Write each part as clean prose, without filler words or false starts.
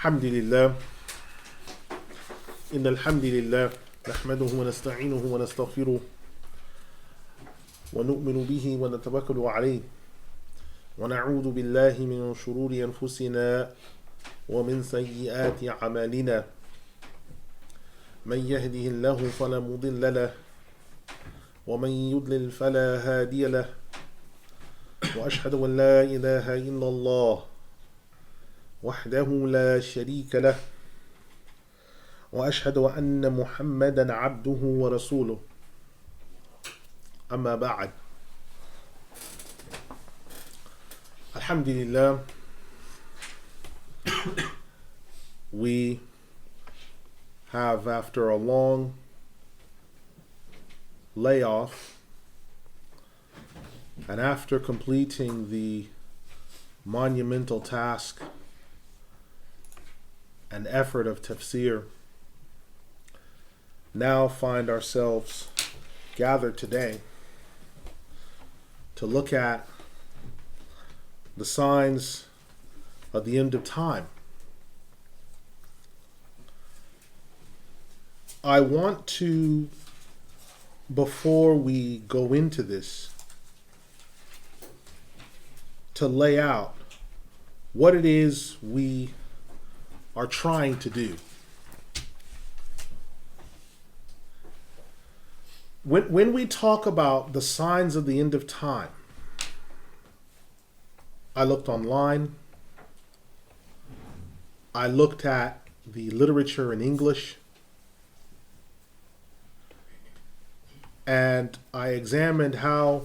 الحمد لله إن الحمد لله نحمده ونستعينه ونستغفره ونؤمن به ونتوكل عليه ونعوذ بالله من شرور أنفسنا ومن سيئات أعمالنا من يهده الله فلا مضل له ومن يضلل فلا هادي له وأشهد أن لا إله إلا الله وحده لا شريك له وأشهد أن محمدا عبده ورسوله أما بعد. Alhamdulillah, we have, after a long layoff and after completing the monumental task and effort of tafsir, now find ourselves gathered today to look at the signs of the end of time. I want to, before we go into this, to lay out what it is we are trying to do. When we talk about the signs of the end of time, I looked online, I looked at the literature in English, and I examined how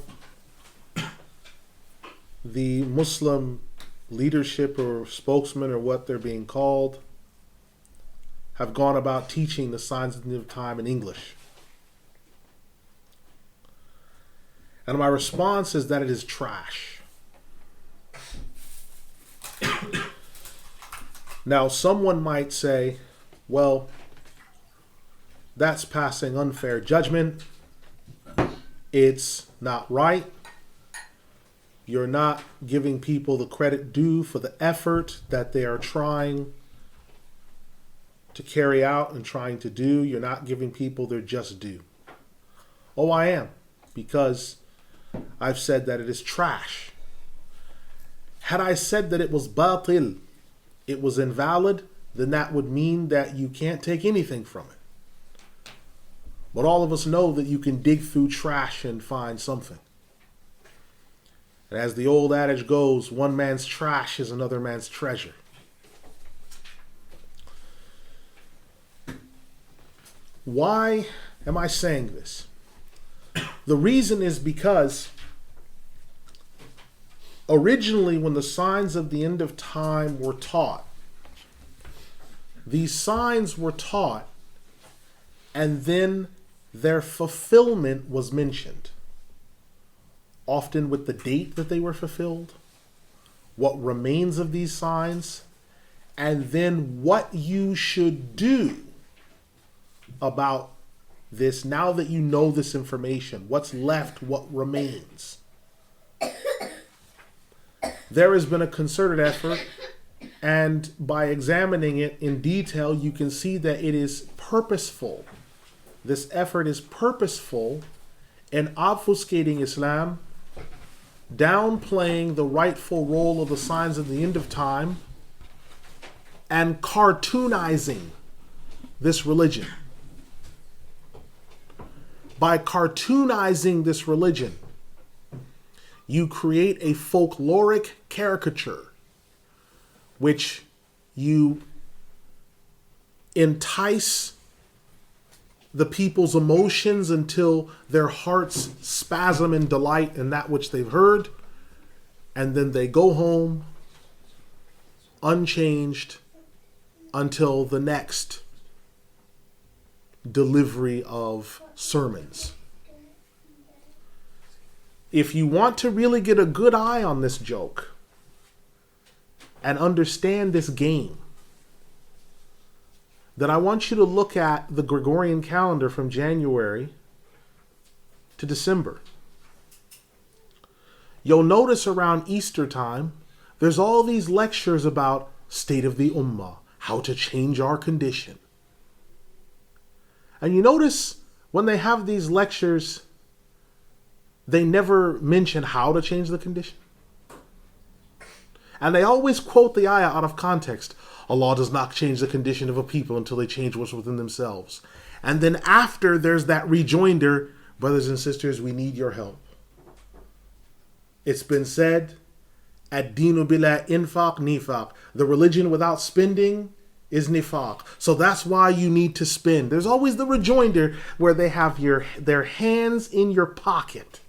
the Muslim leadership or spokesmen, or what they're being called, have gone about teaching the signs of the end of time in English. And my response is that it is trash. Now, someone might say, well, that's passing unfair judgment. It's not right. You're not giving people the credit due for the effort that they are trying to carry out and trying to do. You're not giving people their just due. Oh, I am, because I've said that it is trash. Had I said that it was batil, it was invalid, then that would mean that you can't take anything from it. But all of us know that you can dig through trash and find something. And as the old adage goes, one man's trash is another man's treasure. Why am I saying this? The reason is because originally, when the signs of the end of time were taught, these signs were taught and then their fulfillment was mentioned, often with the date that they were fulfilled, what remains of these signs, and then what you should do about this now that you know this information. What's left, what remains. There has been a concerted effort, and by examining it in detail, you can see that it is purposeful. This effort is purposeful in obfuscating Islam, downplaying the rightful role of the signs of the end of time, and cartoonizing this religion. By cartoonizing this religion, you create a folkloric caricature which you entice the people's emotions until their hearts spasm in delight in that which they've heard, and then they go home unchanged until the next delivery of sermons. If you want to really get a good eye on this joke and understand this game, then I want you to look at the Gregorian calendar from January to December. You'll notice around Easter time, there's all these lectures about state of the ummah, how to change our condition. And you notice when they have these lectures, they never mention how to change the condition. And they always quote the ayah out of context. Allah does not change the condition of a people until they change what's within themselves. And then after, there's that rejoinder, brothers and sisters, we need your help. It's been said, ad-dinu bila infaq nifaq. The religion without spending is nifaq. So that's why you need to spend. There's always the rejoinder where they have their hands in your pocket.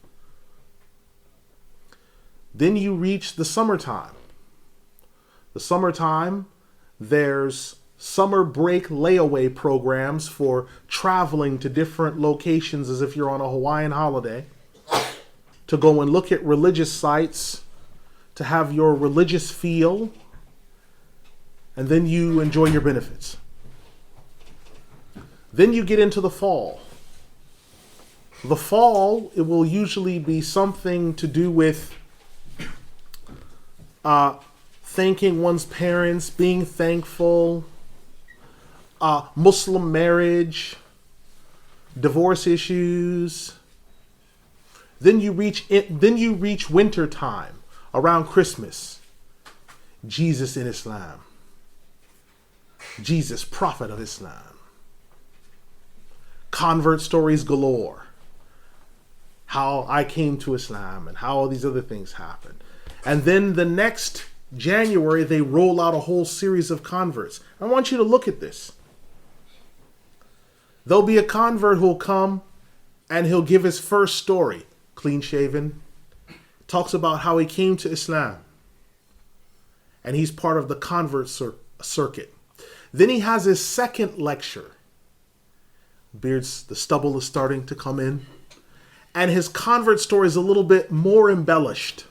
Then you reach the summertime. The summertime, there's summer break layaway programs for traveling to different locations as if you're on a Hawaiian holiday, to go and look at religious sites, to have your religious feel, and then you enjoy your benefits. Then you get into the fall. The fall, it will usually be something to do with thanking one's parents, being thankful, Muslim marriage, divorce issues. Then you reach winter time around Christmas. Jesus in Islam. Jesus, Prophet of Islam. Convert stories galore. How I came to Islam and how all these other things happened. And then the next January, they roll out a whole series of converts. I want you to look at this. There'll be a convert who'll come and he'll give his first story, clean shaven, talks about how he came to Islam. And he's part of the convert circuit. Then he has his second lecture. The stubble is starting to come in. And his convert story is a little bit more embellished.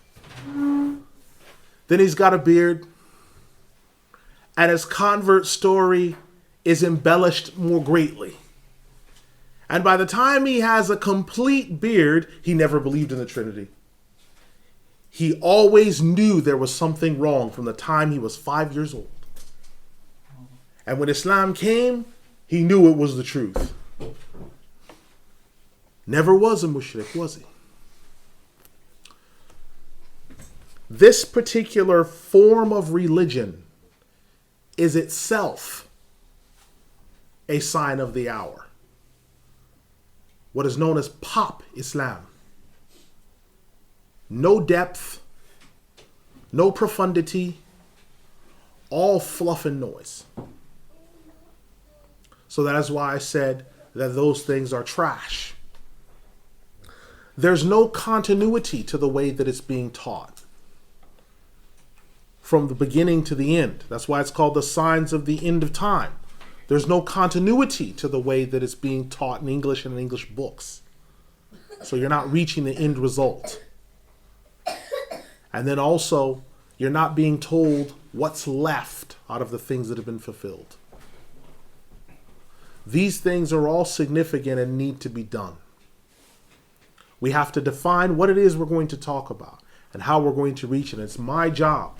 Then he's got a beard. And his convert story is embellished more greatly. And by the time he has a complete beard, he never believed in the Trinity. He always knew there was something wrong from the time he was 5 years old. And when Islam came, he knew it was the truth. Never was a mushrik, was he? This particular form of religion is itself a sign of the hour. What is known as pop Islam. No depth, no profundity, all fluff and noise. So that is why I said that those things are trash. There's no continuity to the way that it's being taught. From the beginning to the end. That's why it's called the signs of the end of time. There's no continuity to the way that it's being taught in English and in English books. So you're not reaching the end result. And then also, you're not being told what's left out of the things that have been fulfilled. These things are all significant and need to be done. We have to define what it is we're going to talk about and how we're going to reach it. It's my job,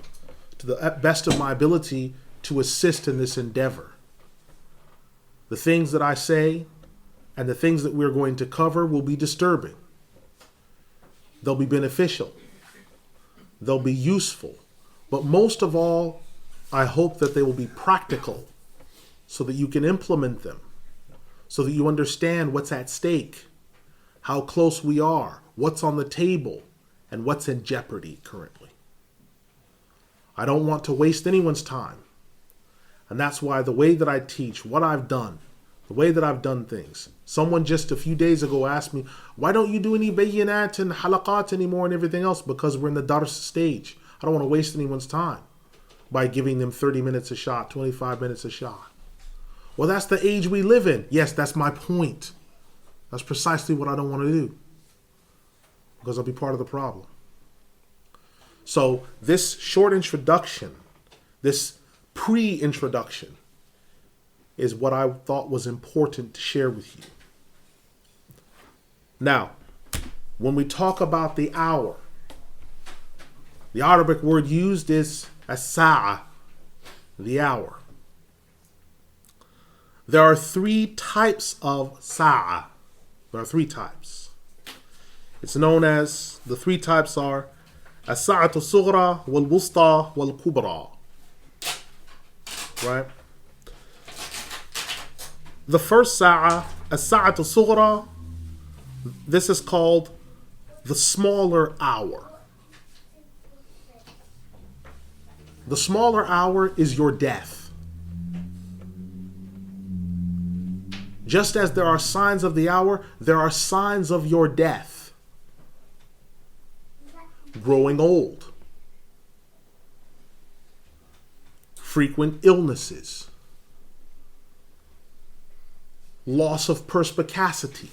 to the best of my ability, to assist in this endeavor. The things that I say and the things that we're going to cover will be disturbing. They'll be beneficial. They'll be useful. But most of all, I hope that they will be practical so that you can implement them, so that you understand what's at stake, how close we are, what's on the table, and what's in jeopardy currently. I don't want to waste anyone's time. And that's why the way that I teach, what I've done, the way that I've done things. Someone just a few days ago asked me, why don't you do any bayinat and halaqat anymore and everything else? Because we're in the dars stage. I don't want to waste anyone's time by giving them 30 minutes a shot, 25 minutes a shot. Well, that's the age we live in. Yes, that's my point. That's precisely what I don't want to do. Because I'll be part of the problem. So this short introduction, this pre-introduction, is what I thought was important to share with you. Now, when we talk about the hour, the Arabic word used is as-sa'a, the hour. There are three types of sa'a. There are three types. It's known as, the three types are as-sa'atu sughra, wal-wusta, wal-kubra. Right? The first sa'a, as-sa'atu sughra, this is called the smaller hour. The smaller hour is your death. Just as there are signs of the hour, there are signs of your death. Growing old. Frequent illnesses. Loss of perspicacity.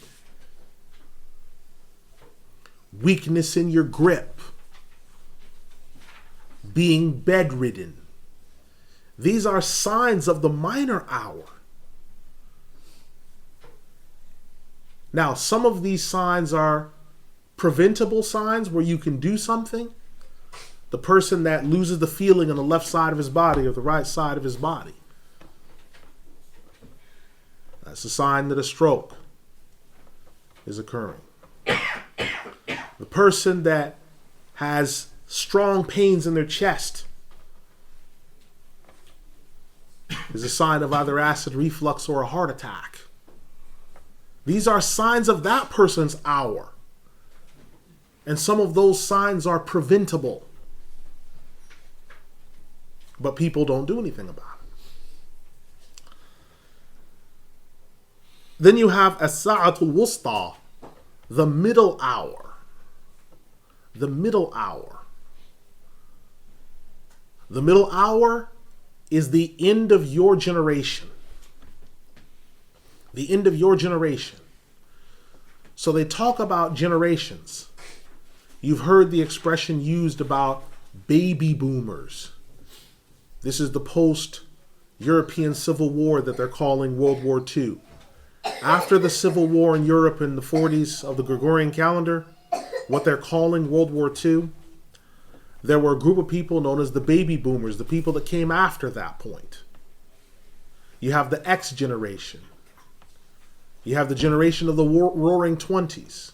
Weakness in your grip. Being bedridden. These are signs of the minor hour. Now, some of these signs are preventable signs where you can do something. The person that loses the feeling on the left side of his body or the right side of his body. That's a sign that a stroke is occurring. The person that has strong pains in their chest is a sign of either acid reflux or a heart attack. These are signs of that person's hour. And some of those signs are preventable. But people don't do anything about it. Then you have as-sa'atul wusta, the middle hour. The middle hour. The middle hour is the end of your generation. The end of your generation. So they talk about generations. You've heard the expression used about baby boomers. This is the post-European Civil War that they're calling World War II. After the Civil War in Europe in the 40s of the Gregorian calendar, what they're calling World War II, there were a group of people known as the baby boomers, the people that came after that point. You have the X generation. You have the generation of the Roaring Twenties.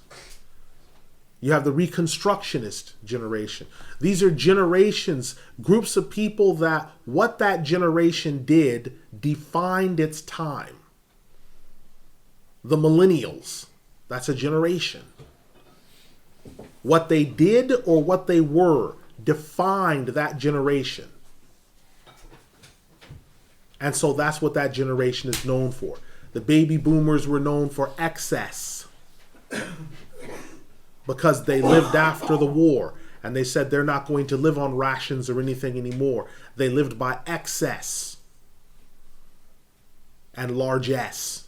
You have the Reconstructionist generation. These are generations, groups of people that what that generation did defined its time. The millennials, that's a generation. What they did or what they were defined that generation. And so that's what that generation is known for. The baby boomers were known for excess because they lived after the war and they said they're not going to live on rations or anything anymore. They lived by excess and largesse.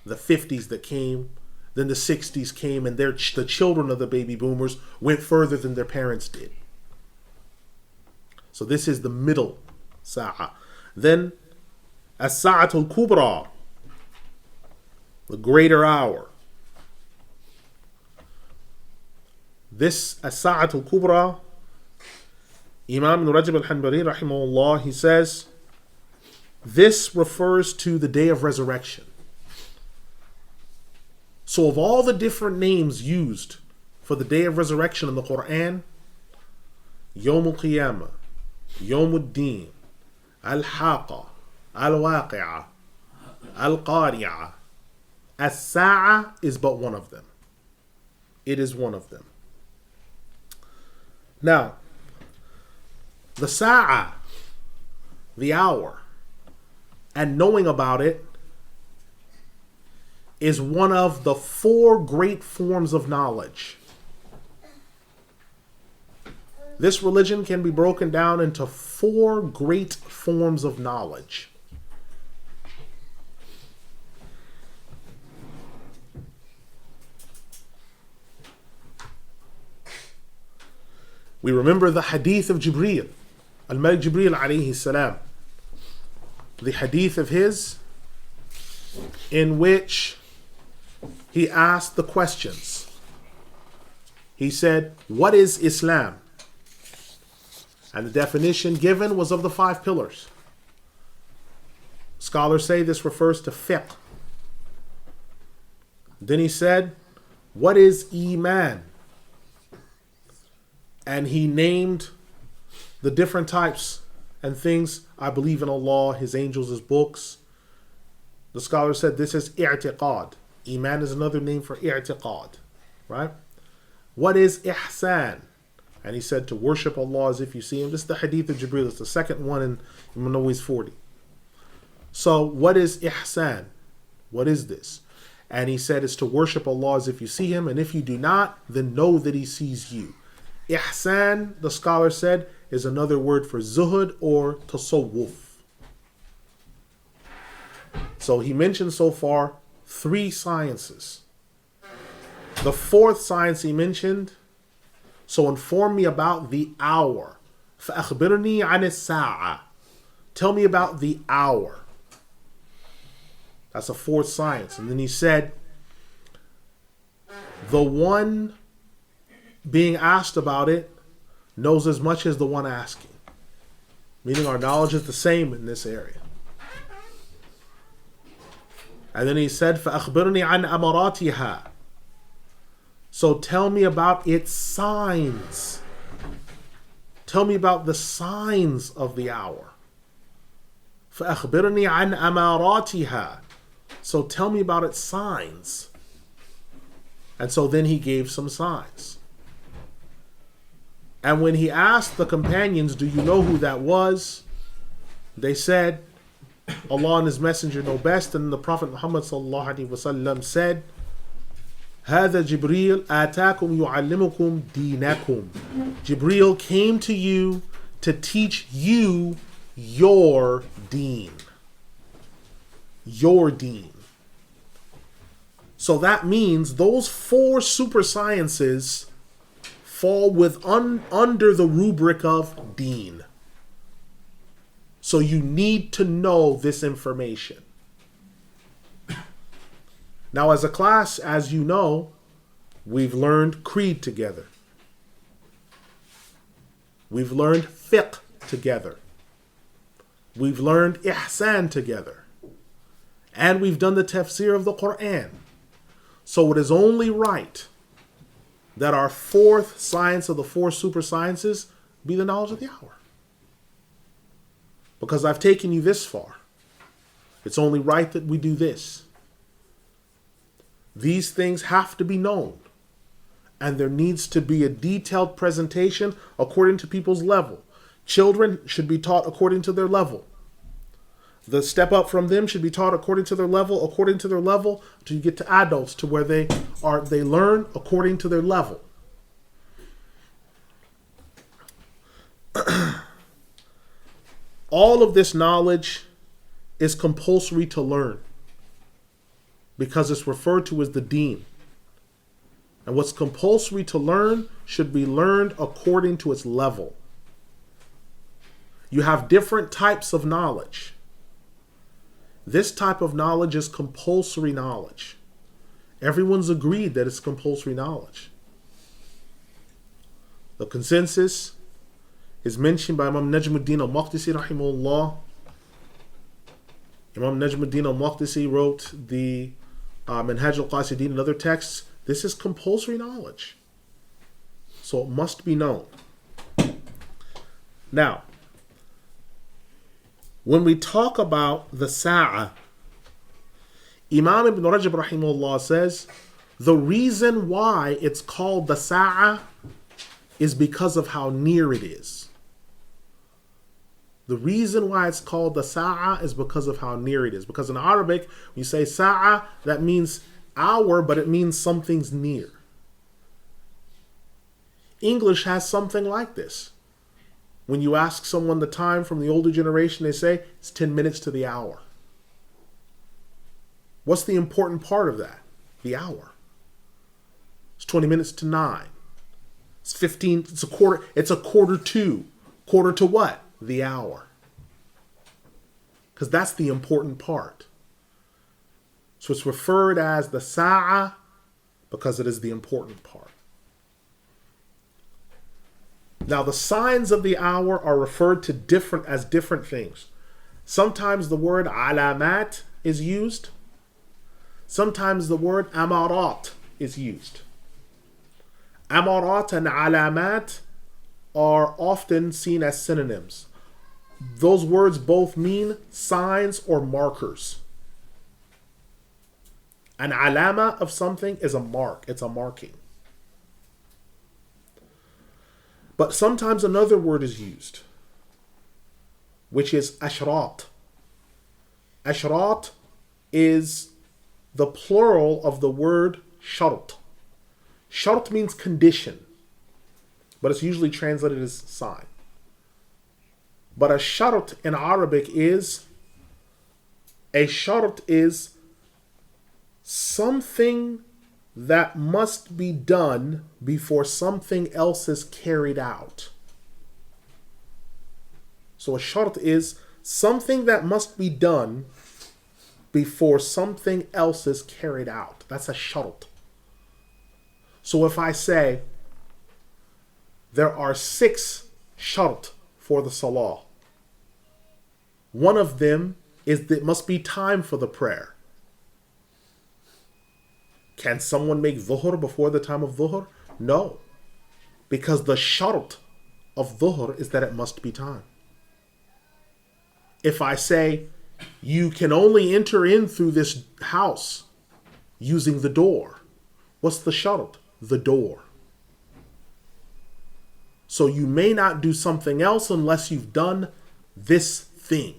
The 50s that came, then the 60s came, and the children of the baby boomers went further than their parents did. So this is the middle sa'a. Then as-sa'atul kubra, the greater hour. This as-sa'atul kubra, Imam Ibn Rajab Al-Hanbali rahimahullah, he says, this refers to the day of resurrection. So of all the different names used for the day of resurrection in the Quran, Yawm al-Qiyamah, Yawm al-Din, Al-Haqa, Al-Waqi'ah, Al-Qari'ah, As-Sa'a is but one of them. It is one of them. Now, the Sa'a, the hour, and knowing about it is one of the four great forms of knowledge. This religion can be broken down into four great forms of knowledge. We remember the Hadith of Jibreel, Al-Malik Jibreel alayhi salam. The Hadith of his in which he asked the questions. He said, what is Islam? And the definition given was of the 5 pillars. Scholars say this refers to fiqh. Then he said, what is Iman? And he named the different types and things. I believe in Allah, His angels, His books. The scholar said this is i'tiqad. Iman is another name for i'tiqad. Right? What is ihsan? And he said to worship Allah as if you see Him. This is the Hadith of Jibreel. It's the second one in Imam Nawawi's 40. So what is ihsan? What is this? And he said it's to worship Allah as if you see Him. And if you do not, then know that He sees you. Ihsan, the scholar said, is another word for zuhud or tasawwuf. So he mentioned so far 3 sciences. The 4th science he mentioned, so inform me about the hour. فَأَخْبِرْنِي عَنِ السَّاعَةِ. Tell me about the hour. That's a 4th science. And then he said, the one being asked about it knows as much as the one asking. Meaning our knowledge is the same in this area. And then he said, فَأَخْبِرْنِي عَنْ أَمَرَاتِهَا. So tell me about its signs. Tell me about the signs of the hour. فَأَخْبِرْنِي عَنْ أَمَارَاتِهَا. So tell me about its signs. And so then he gave some signs. And when he asked the companions, do you know who that was? They said, Allah and His Messenger know best. And the Prophet Muhammad ﷺ said, هذا جبريل آتاكم يعلمكم دينكم. Jibreel came to you to teach you your deen. Your deen. So that means those 4 super sciences fall under the rubric of deen. So you need to know this information. Now, as a class, as you know, we've learned creed together. We've learned fiqh together. We've learned ihsan together. And we've done the tafsir of the Quran. So it is only right that our 4th science of the 4 super sciences be the knowledge of the hour. Because I've taken you this far. It's only right that we do this. These things have to be known. And there needs to be a detailed presentation according to people's level. Children should be taught according to their level. The step up from them should be taught according to their level, till you get to adults, to where they learn according to their level. All of this knowledge is compulsory to learn because it's referred to as the deen. And what's compulsory to learn should be learned according to its level. You have different types of knowledge. This type of knowledge is compulsory knowledge. Everyone's agreed that it's compulsory knowledge. The consensus is mentioned by Imam Najmuddin al-Maqdisi rahimahullah. Imam Najmuddin al-Maqdisi wrote the Minhaj al-Qasidin and other texts. This is compulsory knowledge. So it must be known. Now, when we talk about the Sa'ah, Imam Ibn Rajab rahimahullah says, the reason why it's called the Sa'ah is because of how near it is. The reason why it's called the Sa'ah is because of how near it is. Because in Arabic, when you say Sa'ah, that means hour, but it means something's near. English has something like this. When you ask someone the time from the older generation, they say it's 10 minutes to the hour. What's the important part of that? The hour. It's 20 minutes to 9. It's 15, it's a quarter to. Quarter to what? The hour. Because that's the important part. So it's referred as the Sa'ah because it is the important part. Now the signs of the hour are referred to as different things. Sometimes the word alamat is used. Sometimes the word amarat is used. Amarat and alamat are often seen as synonyms. Those words both mean signs or markers. An alama of something is a mark. It's a marking. But sometimes another word is used, which is ashrat. Ashrat is the plural of the word shart. Shart means condition, but it's usually translated as sign. But a shart in Arabic is something that must be done before something else is carried out. So a shart is something that must be done before something else is carried out. That's a shart. So if I say there are 6 shart for the salah, one of them is that it must be time for the prayer. Can someone make dhuhr before the time of dhuhr? No. Because the shart of dhuhr is that it must be time. If I say you can only enter in through this house using the door, what's the shart? The door. So you may not do something else unless you've done this thing.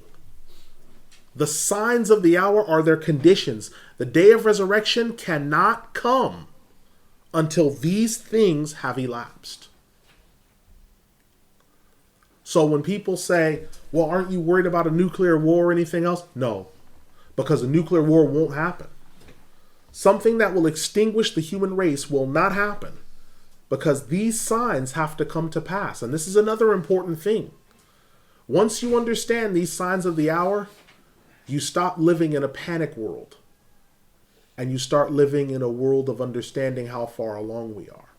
The signs of the hour are their conditions. The day of resurrection cannot come until these things have elapsed. So when people say, well, aren't you worried about a nuclear war or anything else? No, because a nuclear war won't happen. Something that will extinguish the human race will not happen because these signs have to come to pass. And this is another important thing. Once you understand these signs of the hour, you stop living in a panic world and you start living in a world of understanding how far along we are.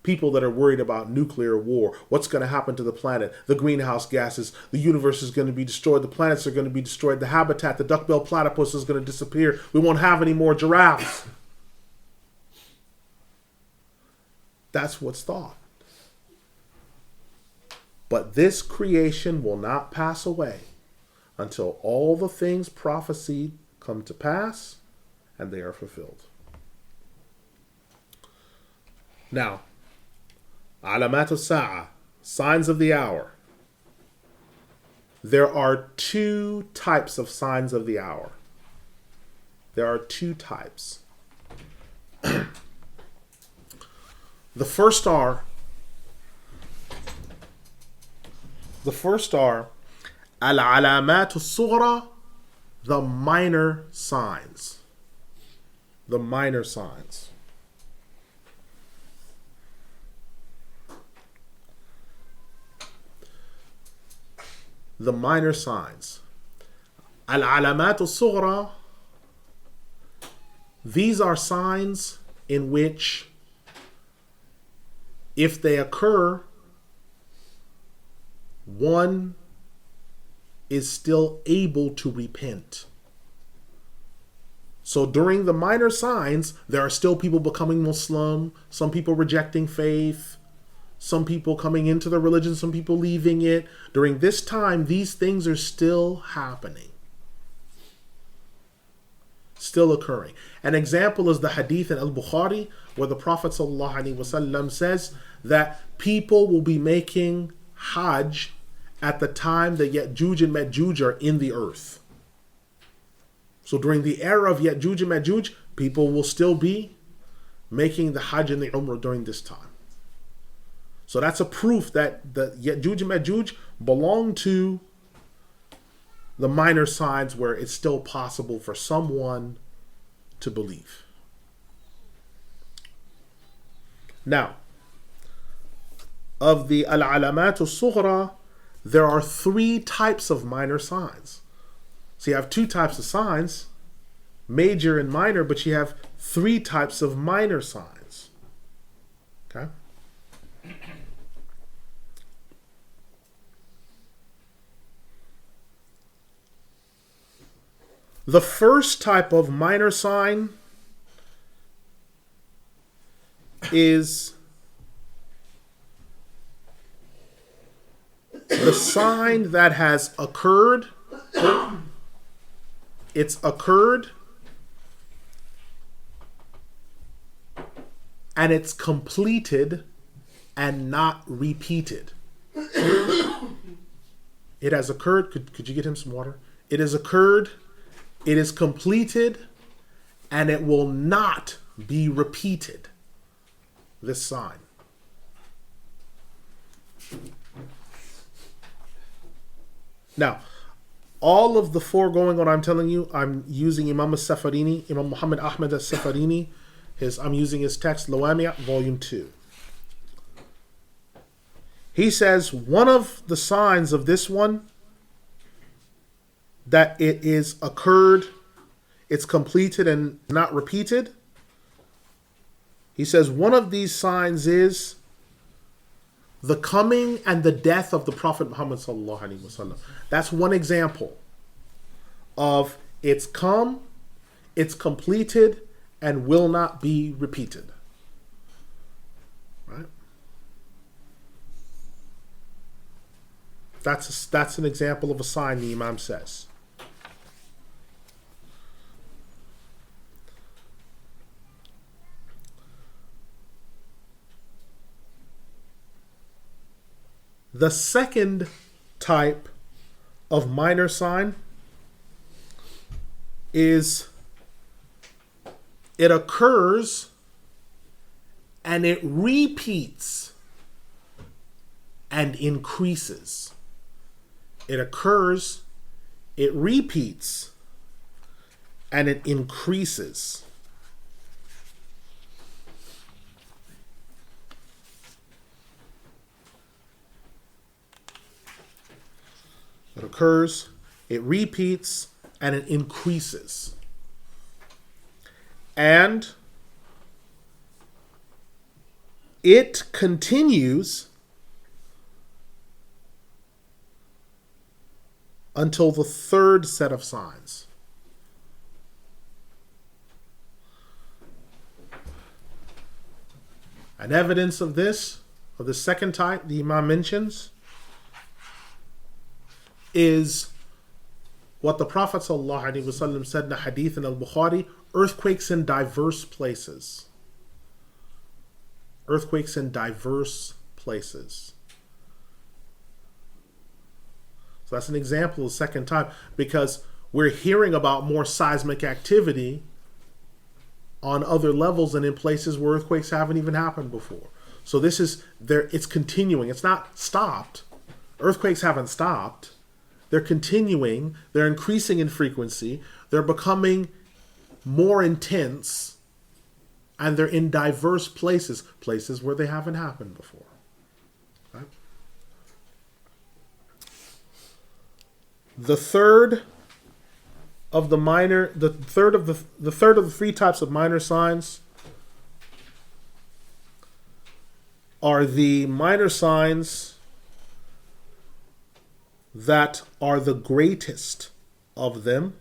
People that are worried about nuclear war, what's going to happen to the planet, the greenhouse gases, the universe is going to be destroyed, the planets are going to be destroyed, the habitat, the duck-billed platypus is going to disappear, we won't have any more giraffes. That's what's thought. But this creation will not pass away until all the things prophesied come to pass and they are fulfilled. Now, alamat as-sa'a, signs of the hour. There are 2 types of signs of the hour. There are 2 types. The first are al-alamat as-sughra, the minor signs. The minor signs. The minor signs. Al-alamat as-sughra, these are signs in which, if they occur, one is still able to repent. So during the minor signs, there are still people becoming Muslim, some people rejecting faith, some people coming into the religion, some people leaving it. During this time, these things are still happening. Still occurring. An example is the Hadith in Al-Bukhari, where the Prophet ﷺ says that people will be making Hajj at the time that Ya'juj and Ma'juj are in the earth. So during the era of Ya'juj and Ma'juj, people will still be making the Hajj and the Umrah during this time. So that's a proof that the Ya'juj and Ma'juj belong to the minor signs where it's still possible for someone to believe. Now, of the al-alamat as-sughra, there are 3 types of minor signs. So you have 2 types of signs, major and minor, but you have 3 types of minor signs. Okay? The first type of minor sign is the sign that has occurred. It's occurred and it's completed and not repeated. It has occurred. Could you get him some water? It has occurred. It is completed, and it will not be repeated. This sign. Now, all of the foregoing, what I'm telling you, I'm using Imam al-Safarini, Imam Muhammad Ahmad al-Safarini. I'm using his text, Lawami', Volume 2. He says one of the signs of this one, that it is occurred, it's completed and not repeated. He says one of these signs is the coming and the death of the Prophet Muhammad sallallahu alaihi wasallam. That's one example of it's come, it's completed, and will not be repeated. Right? That's an example of a sign the Imam says. The second type of minor sign is it occurs and it repeats and increases. It occurs, it repeats, and it increases. It occurs, it repeats, and it increases. And it continues until the third set of signs. An evidence of this, of the second type the Imam mentions, is what the Prophet ﷺ said in a Hadith in Al-Bukhari: earthquakes in diverse places. Earthquakes in diverse places. So that's an example of the second type, because we're hearing about more seismic activity on other levels and in places where earthquakes haven't even happened before. So this is there, it's continuing. It's not stopped. Earthquakes haven't stopped. They're continuing, they're increasing in frequency, they're becoming more intense, and they're in diverse places, places where they haven't happened before. Right? The third of the three types of minor signs are the minor signs that are the greatest of them.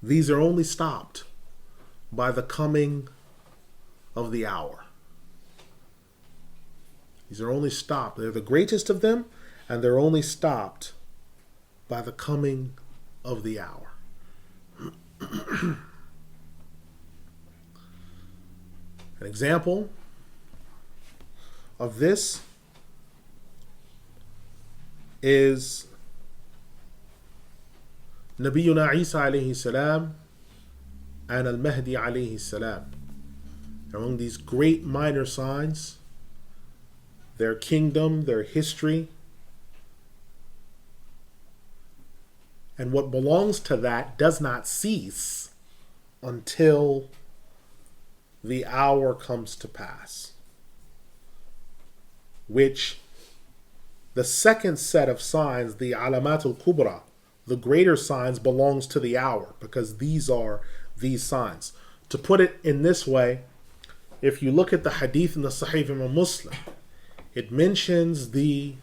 These are only stopped by the coming of the hour. These are only stopped. They're the greatest of them, and they're only stopped by the coming of the hour. An example of this is Nabiyuna Isa alayhi salam and Al-Mahdi alayhi salam. Among these great minor signs, their kingdom, their history, and what belongs to that does not cease until the hour comes to pass. Which the second set of signs, the Alamatul Kubra, the greater signs, belongs to the hour, because these are these signs. To put it in this way, if you look at the Hadith in the Sahih Imam Muslim, it mentions the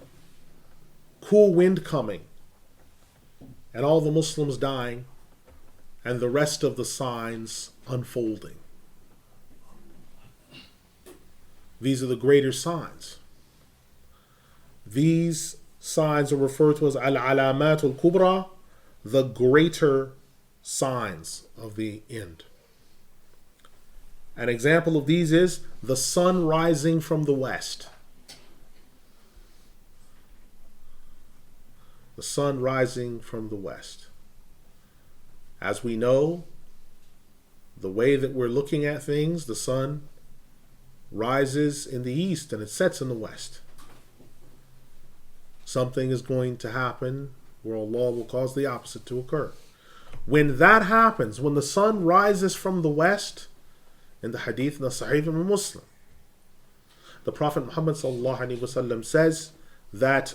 cool wind coming, and all the Muslims dying, and the rest of the signs unfolding. These are the greater signs. These signs are referred to as Al-Alamatul Kubra, the greater signs of the end. An example of these is the sun rising from the west. The sun rising from the west. As we know, the way that we're looking at things, the sun rises in the east and it sets in the west. Something is going to happen where Allah will cause the opposite to occur. When that happens, when the sun rises from the west, in the Hadith in the Sahih of Muslim, the Prophet Muhammad ﷺ says that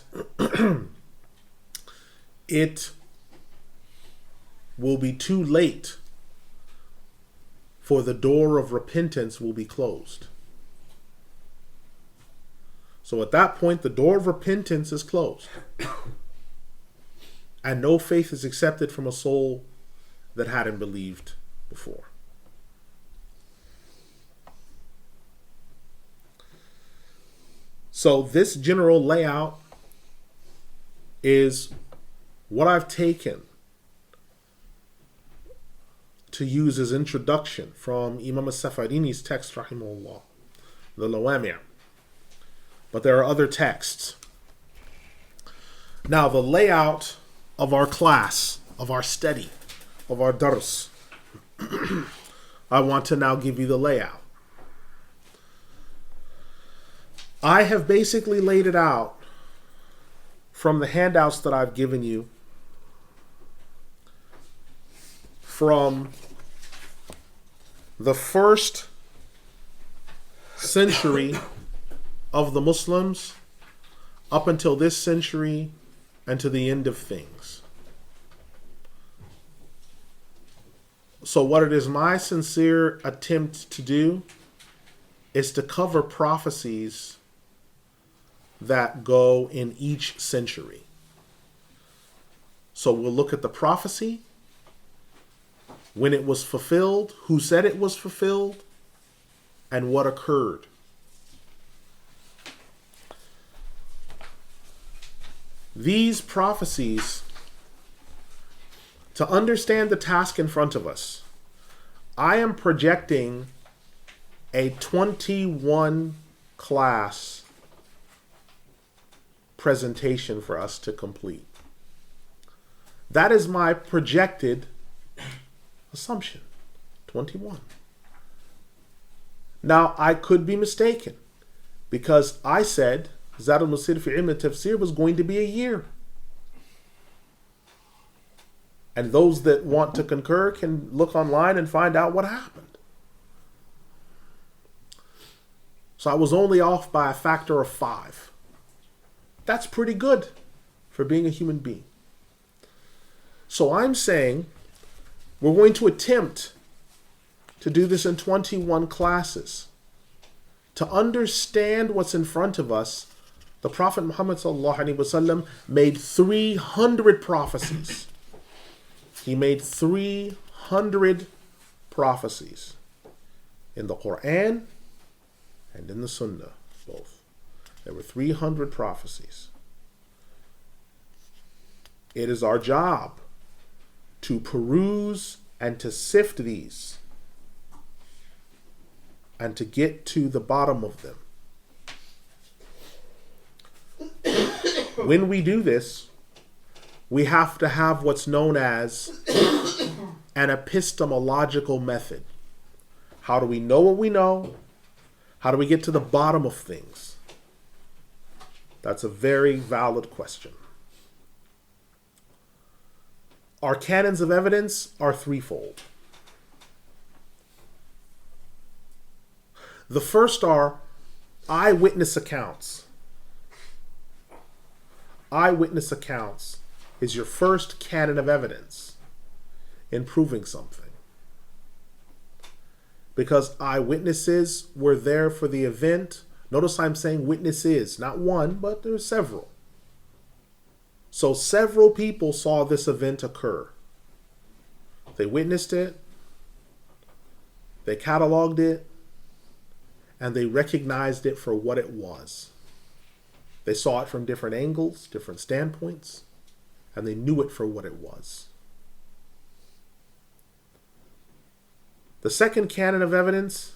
it will be too late for the door of repentance will be closed. So at that point, the door of repentance is closed. And no faith is accepted from a soul that hadn't believed before. So this general layout is what I've taken to use as introduction from Imam al-Safarini's text, rahimahullah, the Lawami'. But there are other texts. Now, the layout of our class, of our study, of our dars, I want to now give you the layout. I have basically laid it out from the handouts that I've given you from the first century of the Muslims up until this century and to the end of things. So what it is my sincere attempt to do is to cover prophecies that go in each century. So we'll look at the prophecy, when it was fulfilled, who said it was fulfilled, and what occurred. These prophecies, to understand the task in front of us, I am projecting a 21 class presentation for us to complete. That is my projected assumption, 21. Now, I could be mistaken, because I said Zadul Masir fi Ilm al-Tafsir was going to be a year. And those that want to concur can look online and find out what happened. So I was only off by a factor of 5. That's pretty good for being a human being. So I'm saying we're going to attempt to do this in 21 classes. To understand what's in front of us, the Prophet Muhammad ﷺ made 300 prophecies. He made 300 prophecies in the Quran and in the Sunnah, both. There were 300 prophecies. It is our job to peruse and to sift these and to get to the bottom of them. When we do this, we have to have what's known as an epistemological method. How do we know what we know? How do we get to the bottom of things? That's a very valid question. Our canons of evidence are threefold. The first are eyewitness accounts. Eyewitness accounts is your first canon of evidence in proving something. Because eyewitnesses were there for the event. Notice I'm saying witnesses, not one, but there are several. So several people saw this event occur. They witnessed it, they cataloged it, and they recognized it for what it was. They saw it from different angles, different standpoints, and they knew it for what it was. The second canon of evidence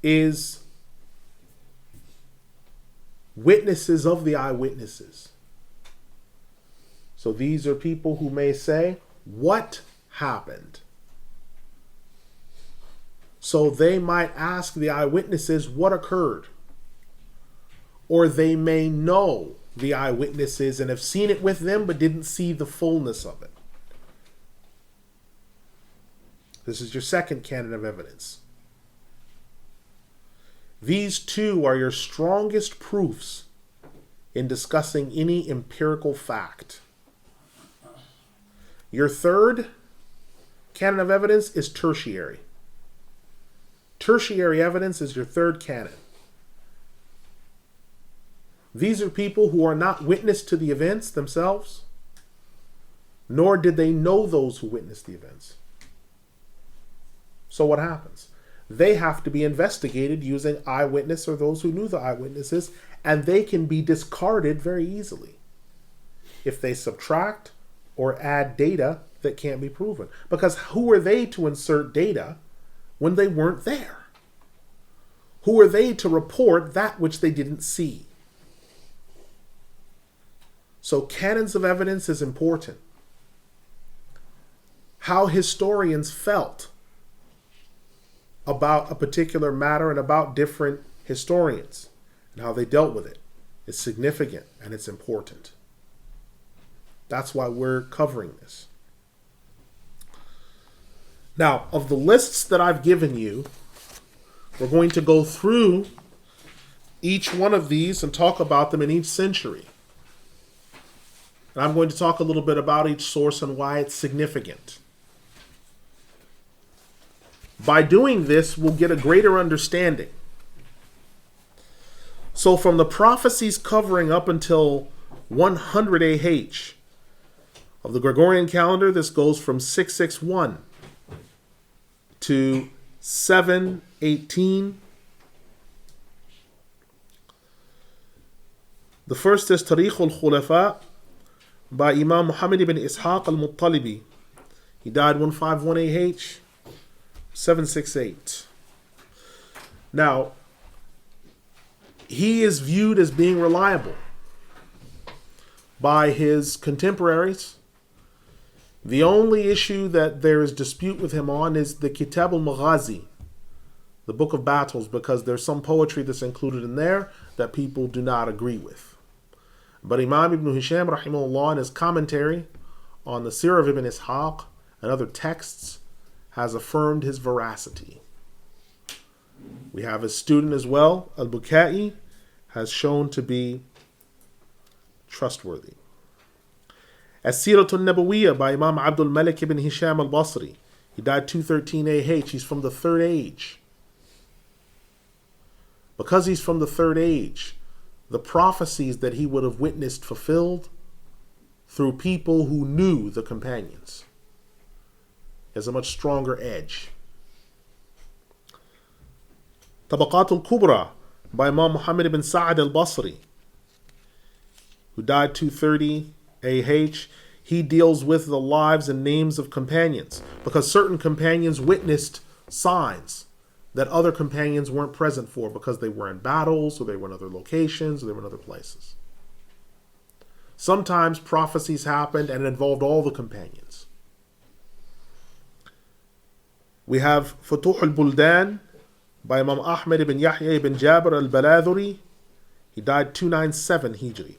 is witnesses of the eyewitnesses. So these are people who may say, what happened? So they might ask the eyewitnesses what occurred. Or they may know the eyewitnesses and have seen it with them but didn't see the fullness of it. This is your second canon of evidence. These two are your strongest proofs in discussing any empirical fact. Your third canon of evidence is tertiary. Tertiary evidence is your third canon. These are people who are not witness to the events themselves, nor did they know those who witnessed the events. So what happens? They have to be investigated using eyewitness or those who knew the eyewitnesses, and they can be discarded very easily if they subtract or add data that can't be proven. Because who are they to insert data when they weren't there? Who are they to report that which they didn't see? So canons of evidence is important. How historians felt about a particular matter and about different historians and how they dealt with it is significant and it's important. That's why we're covering this. Now, of the lists that I've given you, we're going to go through each one of these and talk about them in each century. And I'm going to talk a little bit about each source and why it's significant. By doing this, we'll get a greater understanding. So from the prophecies covering up until 100 AH of the Gregorian calendar, this goes from 661 to 718. The first is Tarikh al-Khulafa by Imam Muhammad ibn Ishaq al-Muttalibi. He died 151 AH, 768. Now, he is viewed as being reliable by his contemporaries. The only issue that there is dispute with him on is the Kitab al-Maghazi, the Book of Battles, because there's some poetry that's included in there that people do not agree with. But Imam Ibn Hisham, rahimahullah, in his commentary on the Sirah of Ibn Ishaq and other texts, has affirmed his veracity. We have his student as well, Al-Bukai, has shown to be trustworthy. As-Siratul Nabawiyya by Imam Abdul Malik ibn Hisham al-Basri. He died 213 AH. He's from the third age. Because he's from the third age, the prophecies that he would have witnessed fulfilled through people who knew the companions has a much stronger edge. Tabaqat al-Kubra by Imam Muhammad ibn Sa'ad al-Basri, who died 230 AH. He deals with the lives and names of companions because certain companions witnessed signs that other companions weren't present for because they were in battles or they were in other locations or they were in other places. Sometimes prophecies happened and it involved all the companions. We have Futuh al-Buldan by Imam Ahmed ibn Yahya ibn Jabir al-Baladhuri. He died 297 Hijri.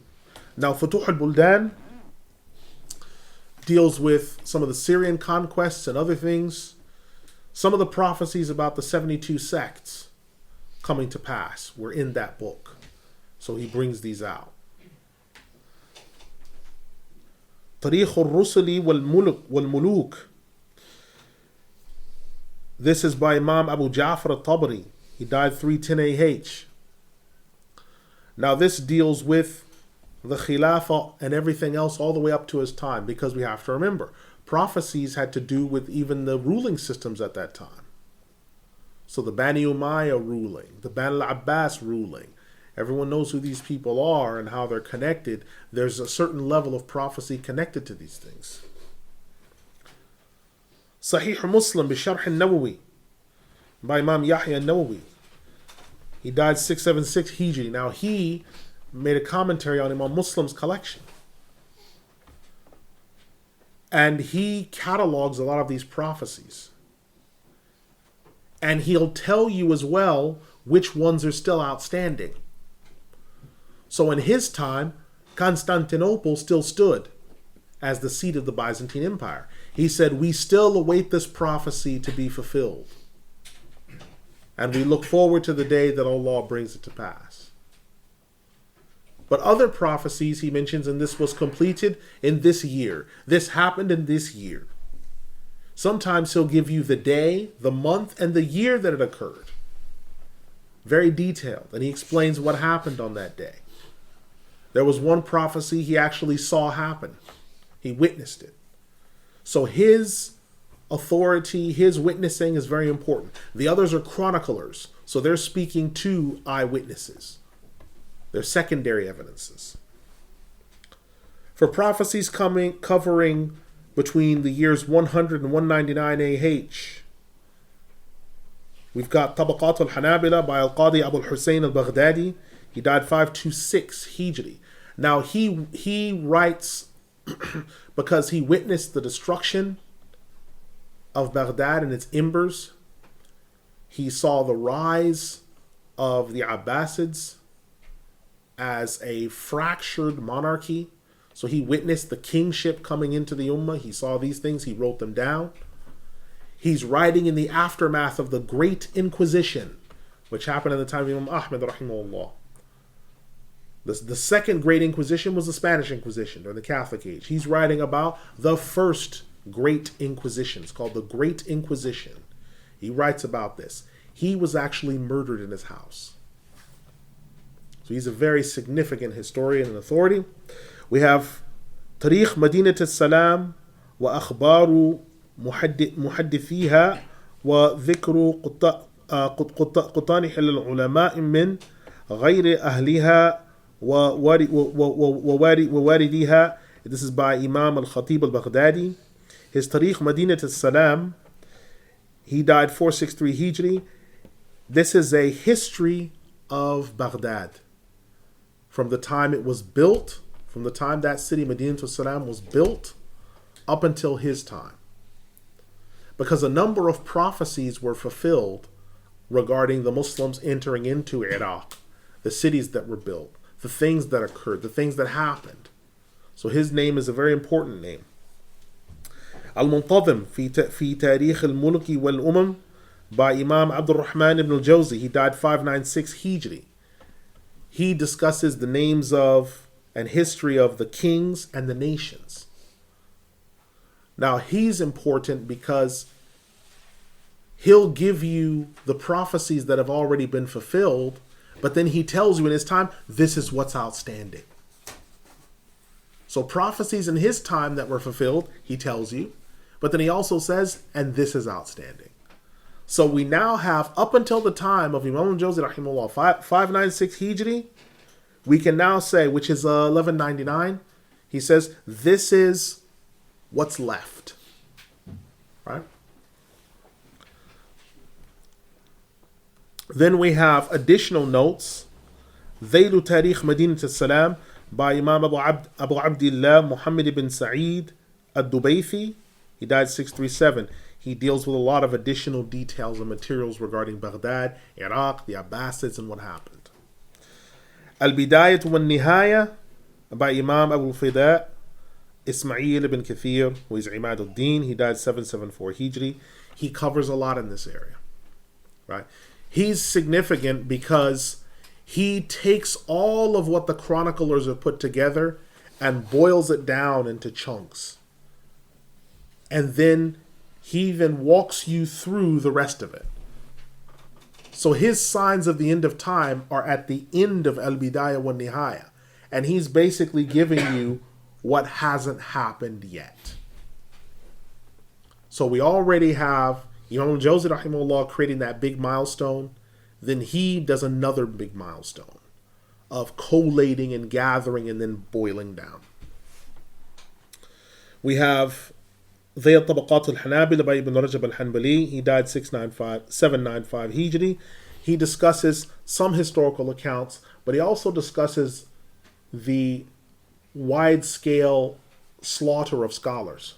Now Futuh al-Buldan deals with some of the Syrian conquests and other things. Some of the prophecies about the 72 sects coming to pass were in that book. So he brings these out. Tarikh al-Rusuli wal-Muluk. This is by Imam Abu Ja'far al-Tabari. He died 310 AH. Now this deals with the Khilafah, and everything else all the way up to his time, because we have to remember, prophecies had to do with even the ruling systems at that time. So the Bani Umayyah ruling, the Bani al-Abbas ruling, everyone knows who these people are and how they're connected. There's a certain level of prophecy connected to these things. Sahih Muslim Bisharh al-Nawawi by Imam Yahya al-Nawawi. He died 676 Hijri. Now he made a commentary on Imam Muslim's collection. And he catalogs a lot of these prophecies. And he'll tell you as well which ones are still outstanding. So in his time, Constantinople still stood as the seat of the Byzantine Empire. He said, we still await this prophecy to be fulfilled. And we look forward to the day that Allah brings it to pass. But other prophecies he mentions, and this was completed in this year. This happened in this year. Sometimes he'll give you the day, the month, and the year that it occurred. Very detailed. And he explains what happened on that day. There was one prophecy he actually saw happen. He witnessed it. So his authority, his witnessing is very important. The others are chroniclers. So they're speaking to eyewitnesses. They're secondary evidences. For prophecies covering between the years 100 and 199 AH, we've got Tabaqat al-Hanabila by Al-Qadi Abu al-Hussein al-Baghdadi. He died 526 Hijri. Now he writes because he witnessed the destruction of Baghdad and its embers. He saw the rise of the Abbasids as a fractured monarchy. So he witnessed the kingship coming into the Ummah. He saw these things. He wrote them down. He's writing in the aftermath of the Great Inquisition, which happened in the time of Imam Ahmad, rahimahullah. The second Great Inquisition was the Spanish Inquisition, or the Catholic Age. He's writing about the first Great Inquisition. It's called the Great Inquisition. He writes about this. He was actually murdered in his house. So he's a very significant historian and authority. We have Tarikh Madinat al-Salam wa akhbaru muhaddithiha wa dhikru qutanih al-ulama min ghayri ahliha wa waridiha. This is by Imam al-Khatib al-Baghdadi. His Tarikh Madinat al-Salam, he died 463 Hijri. This is a history of Baghdad. From the time it was built, from the time that city, Madinat al-Salam, was built, up until his time. Because a number of prophecies were fulfilled regarding the Muslims entering into Iraq, the cities that were built, the things that occurred, the things that happened. So his name is a very important name. Al-Muntazim fi Tarikh al-Mulki wal-Umam by Imam Abdul Rahman ibn al-Jawzi. He died 596 Hijri. He discusses the names of and history of the kings and the nations. Now he's important because he'll give you the prophecies that have already been fulfilled, but then he tells you in his time, this is what's outstanding. So prophecies in his time that were fulfilled, he tells you, but then he also says, and this is outstanding. So we now have, up until the time of Imam al-Jawzi rahimahullah, 596 Hijri, we can now say, which is 1199, he says, this is what's left. Right? Then we have additional notes. Dhaylu Tarikh Madinat al-Salam by Imam Abu Abdullah Muhammad ibn Sa'id al-Dubaythi. He died 637. He deals with a lot of additional details and materials regarding Baghdad, Iraq, the Abbasids, and what happened. Al-Bidayat wa Nihaya by Imam Abu al-Fida Ismail ibn Kathir, who is Imad al-Din. He died 774 Hijri. He covers a lot in this area. Right? He's significant because he takes all of what the chroniclers have put together and boils it down into chunks. And then he then walks you through the rest of it. So his signs of the end of time are at the end of Al-Bidayah wa Nihaya. And he's basically giving you what hasn't happened yet. So we already have Imam al-Jawzi rahimahullah creating that big milestone. Then he does another big milestone of collating and gathering and then boiling down. We have Dhayat Tabaqat al-Hanabila by Ibn Rajab al-Hanbali. He died 795 Hijri. He discusses some historical accounts, but he also discusses the wide-scale slaughter of scholars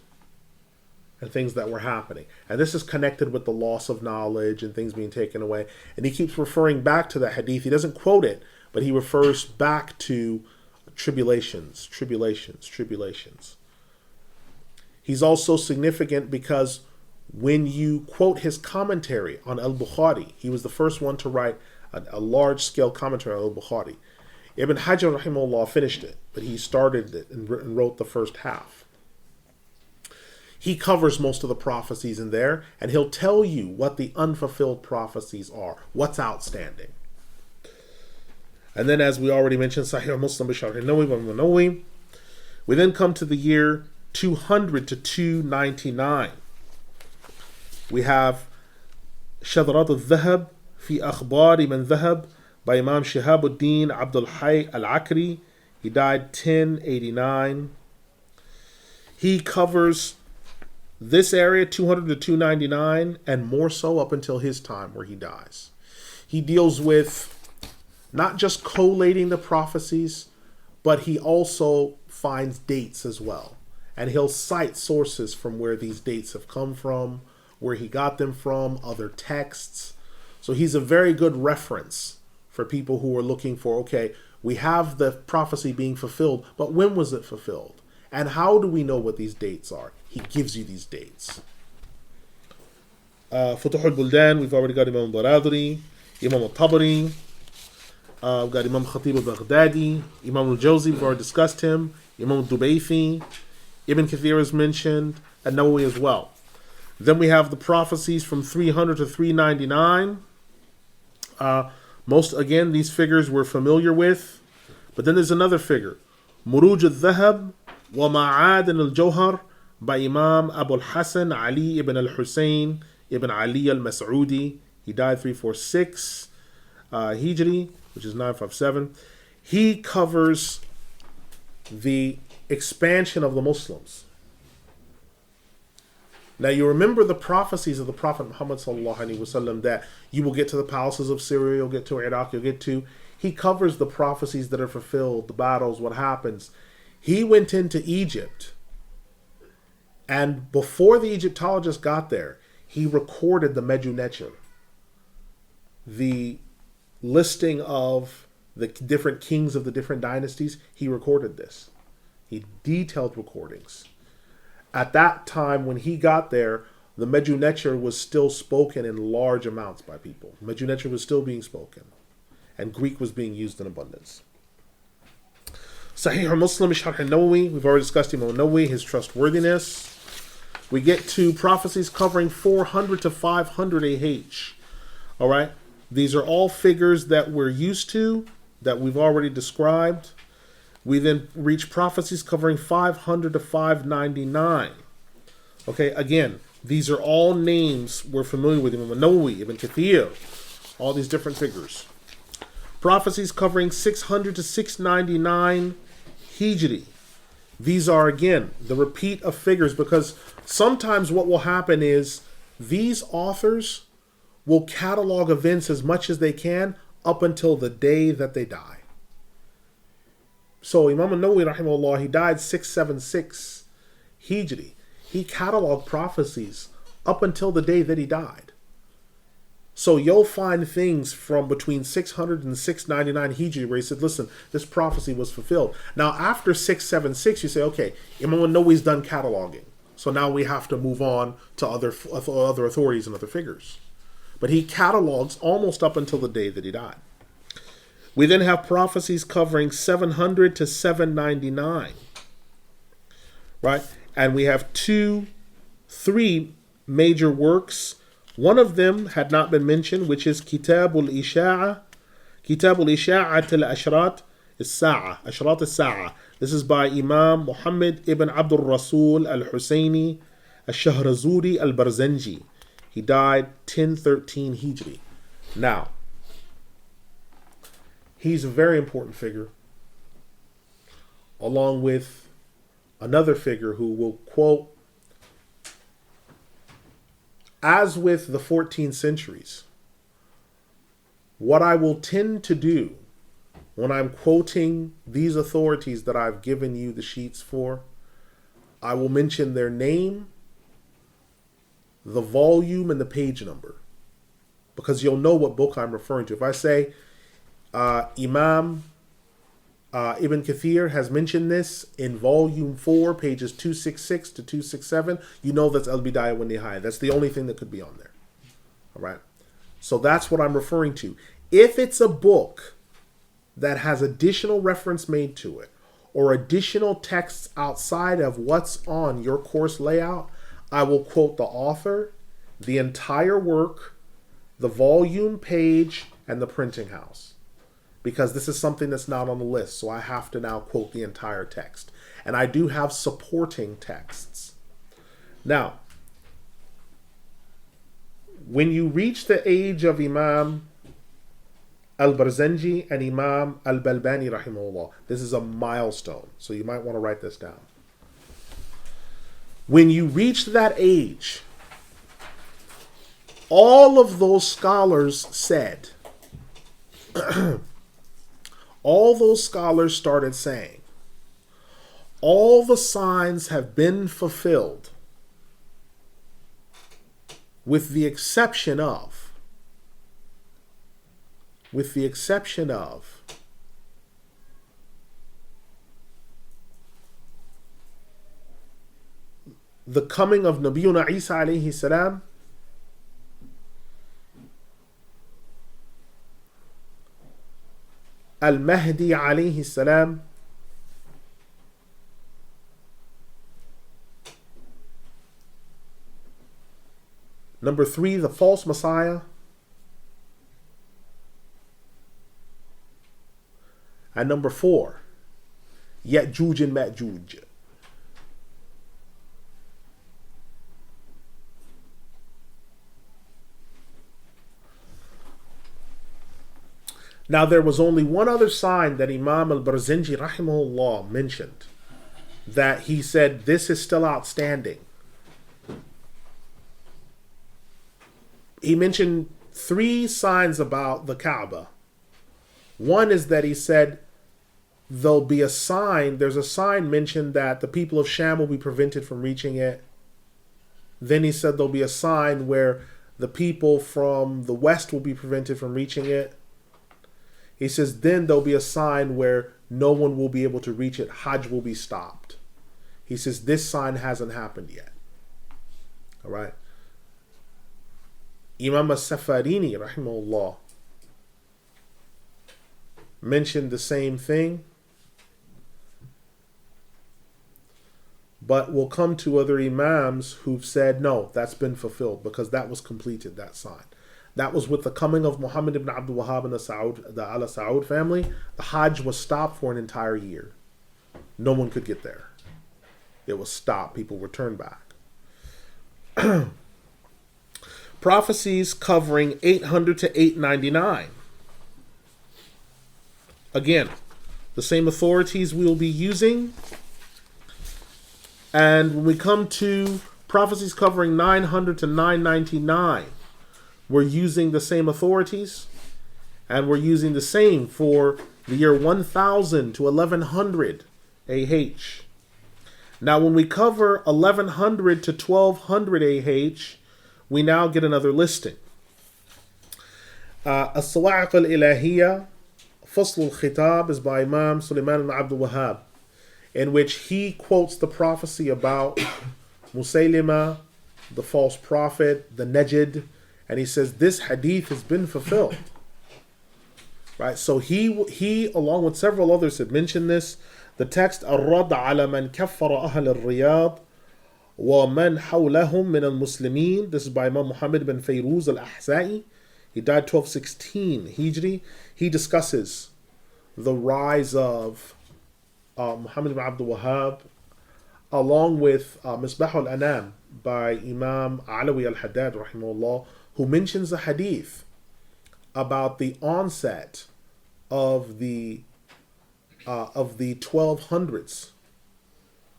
and things that were happening. And this is connected with the loss of knowledge and things being taken away. And he keeps referring back to that hadith. He doesn't quote it, but he refers back to tribulations. He's also significant because when you quote his commentary on Al-Bukhari, he was the first one to write a large-scale commentary on Al-Bukhari. Ibn Hajar rahimahullah finished it, but he started it and wrote the first half. He covers most of the prophecies in there, and he'll tell you what the unfulfilled prophecies are, what's outstanding. And then, as we already mentioned, Sahih Muslim Bishar Nawawi. We then come to the year 200 to 299. We have Shadrat al-Dhahab fi Akhbari man Dhahab by Imam Shihabuddin Abdul Hayy al-Akri. He died 1089. He covers this area 200 to 299 and more so up until his time where he dies. He deals with not just collating the prophecies, but he also finds dates as well. And he'll cite sources from where these dates have come from, where he got them from, other texts. So he's a very good reference for people who are looking for, okay, we have the prophecy being fulfilled, but when was it fulfilled? And how do we know what these dates are? He gives you these dates. Futuh al-Buldan, we've already got Imam al-Baradri, Imam al-Tabari, we've got Imam Khatib al-Baghdadi, Imam al-Jawzi, we've already discussed him, Imam al-Dubaythi, Ibn Kathir is mentioned, and Nawawi as well. Then we have the prophecies from 300 to 399. Most, again, these figures we're familiar with. But then there's another figure. Muruj al-Dhahab wa Ma'adan al-Jawhar by Imam Abu al-Hasan Ali ibn al-Husayn ibn Ali al-Mas'udi. He died 346 Hijri, which is 957. He covers the expansion of the Muslims. Now you remember the prophecies of the Prophet Muhammad sallallahu alaihi wasallam that you will get to the palaces of Syria, you'll get to Iraq, you'll get to. He covers the prophecies that are fulfilled, the battles, what happens. He went into Egypt, and before the Egyptologists got there, he recorded the Mejunecher, the listing of the different kings of the different dynasties. He recorded this. He detailed recordings. At that time, when he got there, the Mejunecher was still spoken in large amounts by people. Mejunecher was still being spoken, and Greek was being used in abundance. Sahih Muslim, Sharh al-Nawawi, we've already discussed Imam al-Nawawi, his trustworthiness. We get to prophecies covering 400 to 500 AH. All right, these are all figures that we're used to, that we've already described. We then reach prophecies covering 500 to 599. Okay, again, these are all names we're familiar with. Imam Nawawi, Ibn Kathir, all these different figures. Prophecies covering 600 to 699 Hijri. These are, again, the repeat of figures, because sometimes what will happen is these authors will catalog events as much as they can up until the day that they die. So Imam al-Nawawi rahimahullah, he died 676 Hijri. He cataloged prophecies up until the day that he died. So you'll find things from between 600 and 699 Hijri where he said, listen, this prophecy was fulfilled. Now after 676, you say, okay, Imam al-Nawawi's done cataloging. So now we have to move on to other authorities and other figures. But he catalogs almost up until the day that he died. We then have prophecies covering 700 to 799, right? And we have three major works. One of them had not been mentioned, which is Kitab al-Isha'a al-Ashrat. الساعة أشراط الساعة. This is by Imam Muhammad ibn Abdul Rasul al-Husayni al-Shahrazuri al-Barzanji. He died 1013 Hijri. Now, he's a very important figure, along with another figure who will quote, as with the 14 centuries, what I will tend to do when I'm quoting these authorities that I've given you the sheets for, I will mention their name, the volume, and the page number, because you'll know what book I'm referring to. If I say Imam Ibn Kathir has mentioned this in volume 4, pages 266 to 267, you know that's Al-Bidayah wa Nihaya. That's the only thing that could be on there. All right. So that's what I'm referring to. If it's a book that has additional reference made to it, or additional texts outside of what's on your course layout, I will quote the author, the entire work, the volume, page, and the printing house. Because this is something that's not on the list, so I have to now quote the entire text. And I do have supporting texts. Now, when you reach the age of Imam Al-Barzanji and Imam Al-Balbani rahimahullah, this is a milestone, so you might want to write this down. When you reach that age, all of those scholars said, all those scholars started saying, all the signs have been fulfilled with the exception of the coming of Nabiyuna Isa alayhi salam, Al-Mahdi alayhi salam, number 3, the false Messiah, and number 4, Ya'juj and Ma'juj. Now there was only one other sign that Imam Al-Barzanji rahimahullah mentioned, that he said this is still outstanding. He mentioned 3 signs about the Kaaba. One is that he said there'll be a sign, there's a sign mentioned that the people of Sham will be prevented from reaching it. Then he said there'll be a sign where the people from the west will be prevented from reaching it. He says then there'll be a sign where no one will be able to reach it. Hajj will be stopped. He says this sign hasn't happened yet. All right. Imam As-Safarini rahimahullah mentioned the same thing, but we'll come to other imams who've said no, that's been fulfilled because that was completed, that sign. That was with the coming of Muhammad ibn Abdul Wahhab and the Al Saud family. The Hajj was stopped for an entire year. No one could get there. It was stopped. People were turned back. Prophecies covering 800 to 899. Again, the same authorities we'll be using. And when we come to prophecies covering 900 to 999, we're using the same authorities, and we're using the same for the year 1000 to 1100 AH. Now, when we cover 1100 to 1200 AH, we now get another listing. As-Sawa'iq al-Ilahiyya, Fasl al-Khitab is by Imam Sulaiman ibn Abdul Wahhab, in which he quotes the prophecy about Musaylima, the false prophet, the Najd, and he says this hadith has been fulfilled. Right? So he along with several others had mentioned this. The text Ar-Radd ala man kaffara ahl al-Riyad wa man hawlahum min al-Muslimin. This is by Imam Muhammad bin Fayruz al-Ahsa'i. He died 1216 Hijri. He discusses the rise of Muhammad ibn Abdul Wahhab, along with Misbah al-Anam by Imam Alawi al-Haddad, rahimahullah, who mentions a hadith about the onset of the 1200s,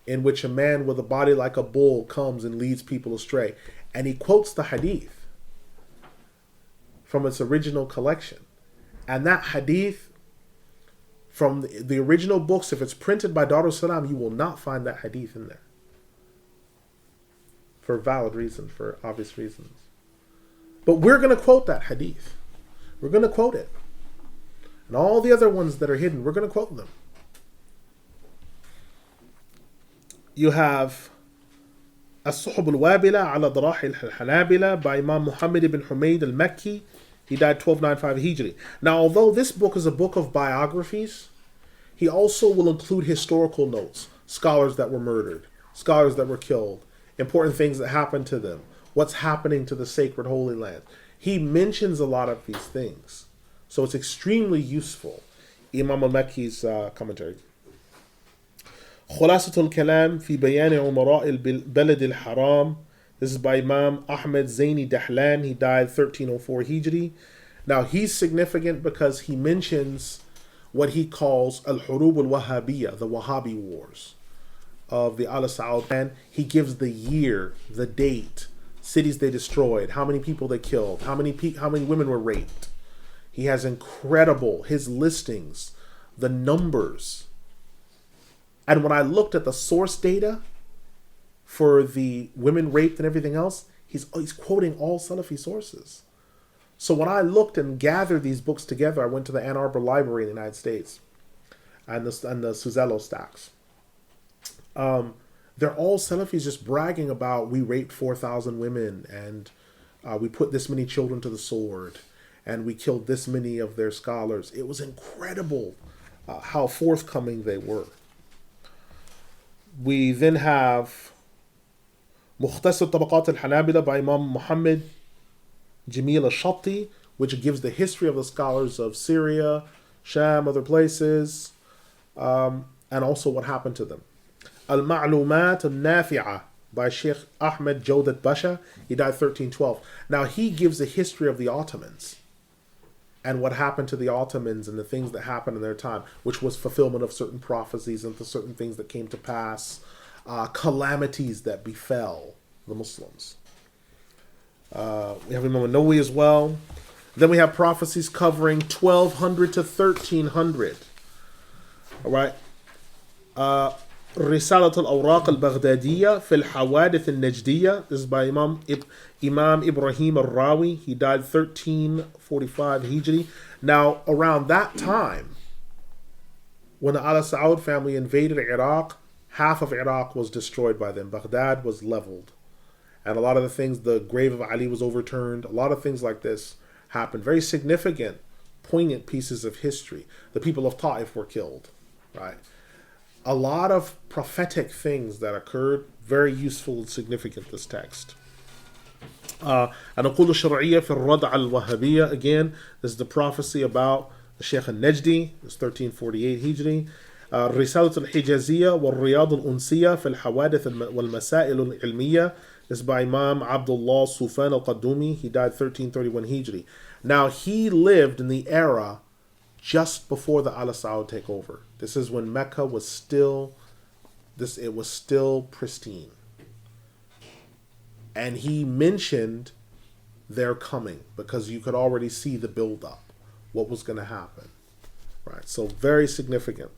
in which a man with a body like a bull comes and leads people astray. And he quotes the hadith from its original collection. And that hadith, from the original books, if it's printed by Dar es-Salaam, you will not find that hadith in there. For valid reasons, for obvious reasons. But we're going to quote that hadith. We're going to quote it. And all the other ones that are hidden, we're going to quote them. You have As-Suhub al-Wabila ala Darah al-Hanabila by Imam Muhammad ibn Humayd al-Makki. He died 1295 Hijri. Now, although this book is a book of biographies, he also will include historical notes, scholars that were murdered, scholars that were killed, important things that happened to them, what's happening to the sacred Holy Land. He mentions a lot of these things. So it's extremely useful. Imam al-Makki's commentary. خلاصة الكلام في بيان عمراء البلد الحرام. This is by Imam Ahmed Zaini Dahlan. He died 1304 Hijri. Now he's significant because he mentions what he calls Al-Hurub al-Wahhabiyya, the Wahhabi wars of the Al Saud. And he gives the year, the date, cities they destroyed, how many people they killed, how many women were raped. He has his listings, the numbers. And when I looked at the source data for the women raped and everything else, he's quoting all Salafi sources. So when I looked and gathered these books together, I went to the Ann Arbor Library in the United States and the Suzello stacks. They're all Salafis just bragging about, we raped 4,000 women and we put this many children to the sword and we killed this many of their scholars. It was incredible how forthcoming they were. We then have Mukhtasar Tabaqat al-Hanabila by Imam Muhammad Jamil al-Shatti, which gives the history of the scholars of Syria, Sham, other places, and also what happened to them. Al-Ma'lumat al-Nafi'ah by Shaykh Ahmed Jawdat Basha. He died 1312. Now he gives a history of the Ottomans and what happened to the Ottomans and the things that happened in their time, which was fulfillment of certain prophecies and certain things that came to pass, calamities that befell the Muslims. We have Imam Nawawi as well. Then we have prophecies covering 1200 to 1300. All right. رسالة الأوراق البغدادية في الحوادث النجدية. This is by Imam Ibrahim al-Rawi. He died 1345 Hijri. Now, around that time, when the Al Saud family invaded Iraq, half of Iraq was destroyed by them. Baghdad was leveled. And a lot of the things, the grave of Ali was overturned. A lot of things like this happened. Very significant, poignant pieces of history. The people of Ta'if were killed, right? A lot of prophetic things that occurred, very useful and significant, this text. النقول الشرعية في الرد على الوهابية. Again, this is the prophecy about the Shaykh al-Najdi, it's 1348 Hijri. الرسالة الحجازية والرياض الأنسية في الحوادث والمسائل العلمية. This is by Imam Abdullah Sufan al-Qaddumi. He died 1331 Hijri. Now, he lived in the era just before the Al Saud takeover. This is when Mecca was still pristine. And he mentioned their coming because you could already see the build-up, what was going to happen. Right, so very significant.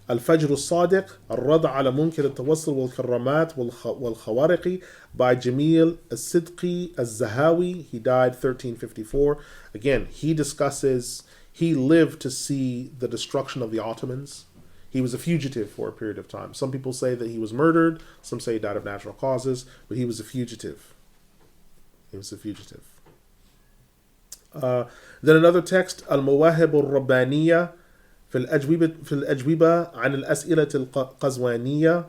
Al-Fajr al-Sadiq, Al-Rad ala Munkir al-Tawassul wal-Karramat wal-Khawariqi by Jamil al-Sidqi al-Zahawi. He died 1354. Again, he lived to see the destruction of the Ottomans. He was a fugitive for a period of time. Some people say that he was murdered. Some say he died of natural causes. But he was a fugitive. Then another text, Al-Mawahib al-Rabbaniyya في الأجوبة عن الأسئلة القزوانية.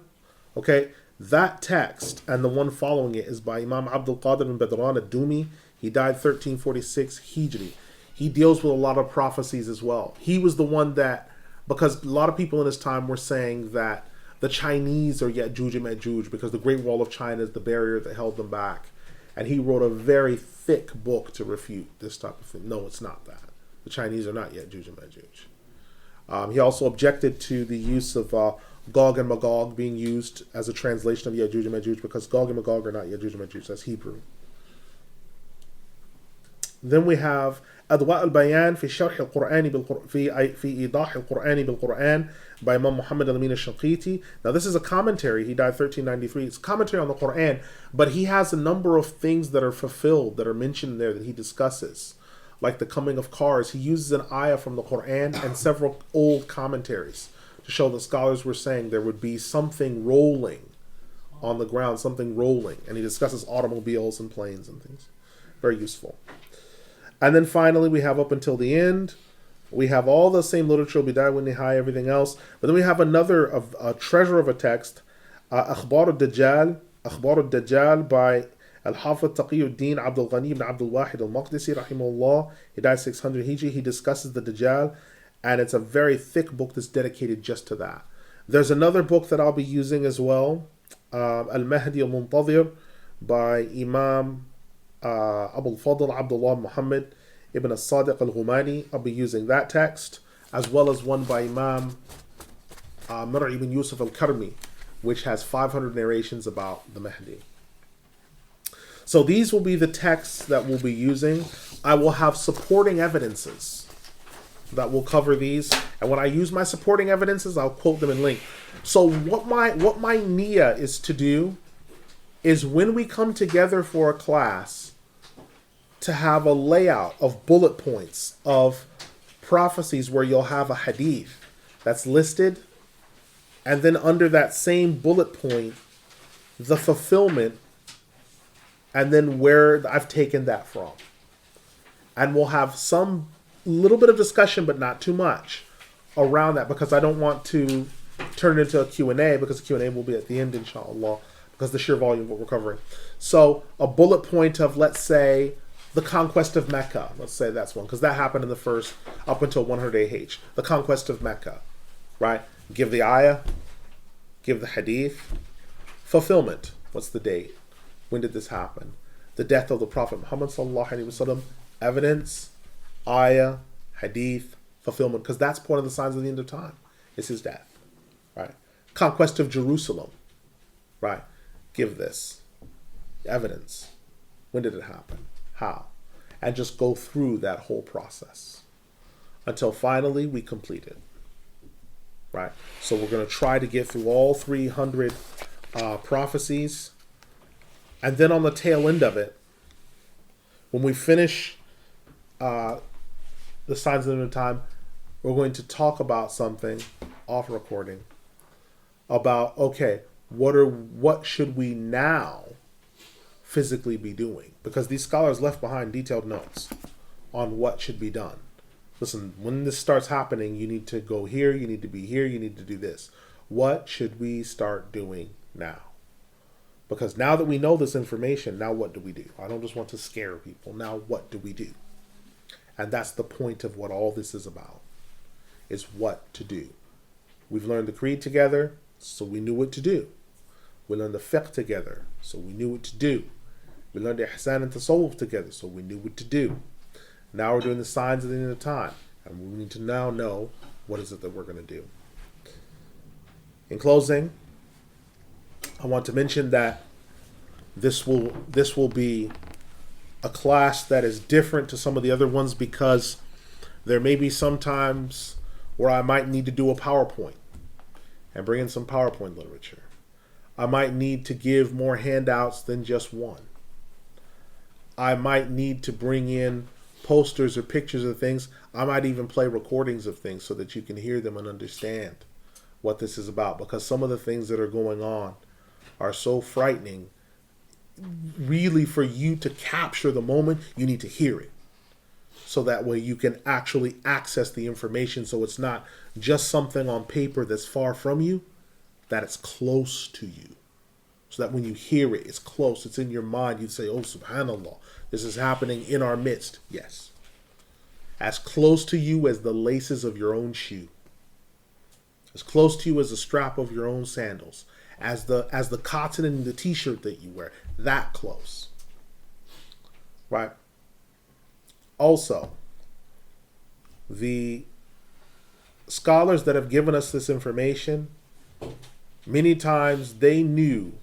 Okay, that text and the one following it is by Imam Abdul Qadir bin Badran al-Dumi. He died 1346 Hijri. He deals with a lot of prophecies as well. He was the one that because a lot of people in his time were saying that the Chinese are Ya'juj and Ma'juj because the Great Wall of China is the barrier that held them back. And he wrote a very thick book to refute this type of thing. No, it's not that. The Chinese are not Ya'juj and Ma'juj. He also objected to the use of Gog and Magog being used as a translation of Ya'juj and Ma'juj because Gog and Magog are not Ya'juj and Ma'juj, that's Hebrew. Then we have أضواء البيان في شرح القرآن في إيضاح القرآن بالقرآن by Imam Muhammad al-Amin al-Shanqiti. Now this is a commentary. He died 1393. It's a commentary on the Quran, but he has a number of things that are fulfilled, that are mentioned there that he discusses. Like the coming of cars. He uses an ayah from the Quran and several old commentaries to show the scholars were saying there would be something rolling on the ground, something rolling. And he discusses automobiles and planes and things. Very useful. And then finally, we have up until the end, we have all the same literature, Bidayah wa Nihaya, everything else. But then we have another, a treasure of a text, Akhbar al-Dajjal by Al-Hafidh Taqiyuddin Abdul Ghani ibn Abdul Wahid al-Maqdisi, rahimahullah. He died 600 Hijri. He discusses the Dajjal, and it's a very thick book that's dedicated just to that. There's another book that I'll be using as well, Al-Mahdi al-Muntadhir by Imam Abu al-Fadl Abdullah Muhammad ibn al-Sadiq al-Ghumani. I'll be using that text, as well as one by Imam Mar'i ibn Yusuf al-Karmi, which has 500 narrations about the Mahdi. So these will be the texts that we'll be using. I will have supporting evidences that will cover these, and when I use my supporting evidences, I'll quote them in link. So what my niyyah is to do is when we come together for a class to have a layout of bullet points of prophecies where you'll have a hadith that's listed, and then under that same bullet point, the fulfillment, and then where I've taken that from. And we'll have some little bit of discussion, but not too much around that, because I don't want to turn it into a Q&A, because the Q&A will be at the end, inshallah, because the sheer volume of what we're covering. So a bullet point of, let's say, the conquest of Mecca. Let's say that's one, because that happened in the first, up until 100 AH. The conquest of Mecca, right? Give the ayah, give the hadith. Fulfillment, what's the date? When did this happen? The death of the Prophet Muhammad sallallahu alaihi wasallam. Evidence, ayah, hadith, fulfillment, because that's one of the signs of the end of time. It's his death, right? Conquest of Jerusalem, right? Give this evidence. When did it happen? How? And just go through that whole process until finally we complete it, right? So we're going to try to get through all 300 prophecies, and then on the tail end of it, when we finish the signs of the end of time, we're going to talk about something off recording about, okay, what should we now physically be doing? Because these scholars left behind detailed notes on what should be done. Listen, when this starts happening, you need to go here, you need to be here, you need to do this. What should we start doing now? Because now that we know this information, now what do we do? I don't just want to scare people. Now what do we do? And that's the point of what all this is about, is what to do. We've learned the creed together, so we knew what to do. We learned the fiqh together, so we knew what to do. We learned the ihsan and tasawwuf together, so we knew what to do. Now we're doing the signs of the end of time, and we need to now know what is it that we're going to do. In closing, I want to mention that this will be a class that is different to some of the other ones, because there may be some times where I might need to do a PowerPoint and bring in some PowerPoint literature. I might need to give more handouts than just one. I might need to bring in posters or pictures of things. I might even play recordings of things so that you can hear them and understand what this is about, because some of the things that are going on are so frightening. Really, for you to capture the moment, you need to hear it, so that way you can actually access the information, so it's not just something on paper that's far from you, that it's close to you. So that when you hear it, it's close, it's in your mind, you say, oh, subhanallah, this is happening in our midst. Yes. As close to you as the laces of your own shoe. as close to you as the strap of your own sandals, as the cotton in the t-shirt that you wear, that close. Right? Also, the scholars that have given us this information, many times they knew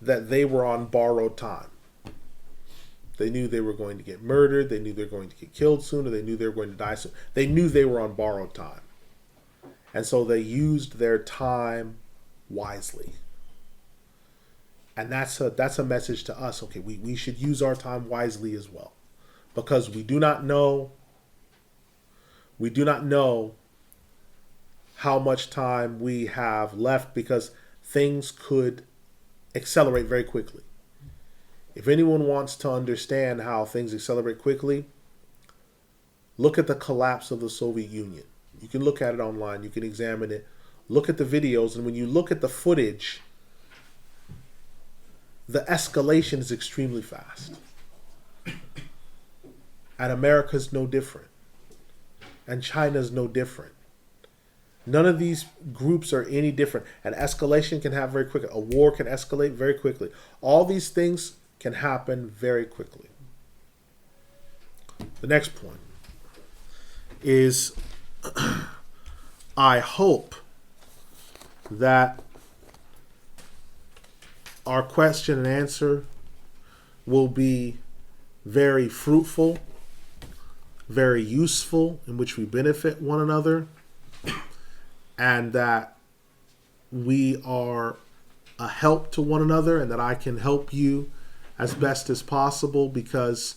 that they were on borrowed time. They knew they were going to get murdered. They knew they were going to get killed soon, or they knew they were going to die soon. They knew they were on borrowed time. And so they used their time wisely. And that's a message to us. Okay, we should use our time wisely as well. Because we do not know how much time we have left, because things could accelerate very quickly. If anyone wants to understand how things accelerate quickly, look at the collapse of the Soviet Union. You can look at it online, you can examine it, look at the videos, and when you look at the footage, the escalation is extremely fast. And America's no different. And China's no different. None of these groups are any different. An escalation can happen very quickly. A war can escalate very quickly. All these things can happen very quickly. The next point is I hope that our question and answer will be very fruitful, very useful, in which we benefit one another, and that we are a help to one another, and that I can help you as best as possible, because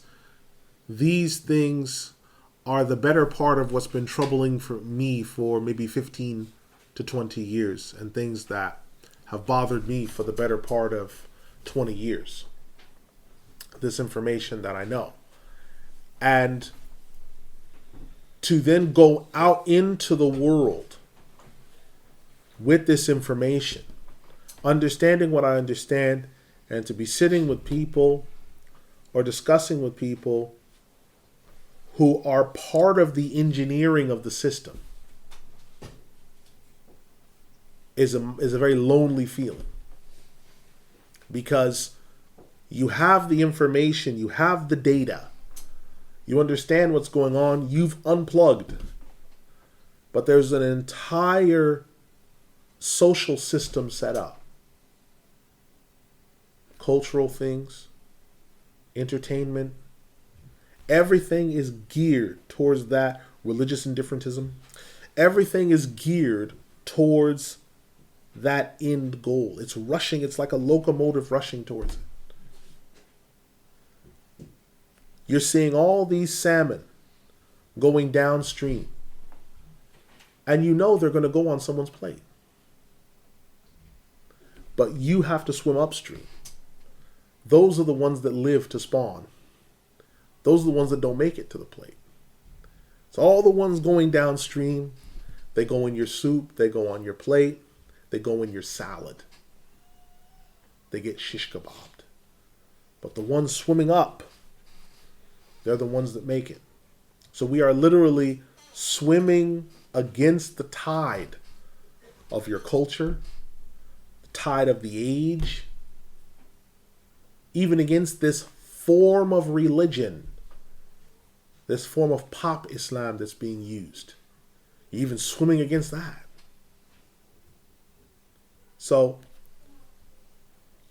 these things are the better part of what's been troubling for me for maybe 15 to 20 years, and things that have bothered me for the better part of 20 years. This information that I know. And to then go out into the world with this information, understanding what I understand, and to be sitting with people or discussing with people who are part of the engineering of the system is a very lonely feeling. Because you have the information, you have the data, you understand what's going on, you've unplugged. But there's an entire social system set up. Cultural things, entertainment, everything is geared towards that. Religious indifferentism, everything is geared towards that end goal. It's rushing, it's like a locomotive rushing towards it. You're seeing all these salmon going downstream, and you know they're going to go on someone's plate. But you have to swim upstream. Those are the ones that live to spawn. Those are the ones that don't make it to the plate. So all the ones going downstream, they go in your soup, they go on your plate, they go in your salad. They get shish kebabbed. But the ones swimming up, they're the ones that make it. So we are literally swimming against the tide of your culture, the tide of the age, even against this form of religion, this form of pop Islam that's being used. You're even swimming against that. So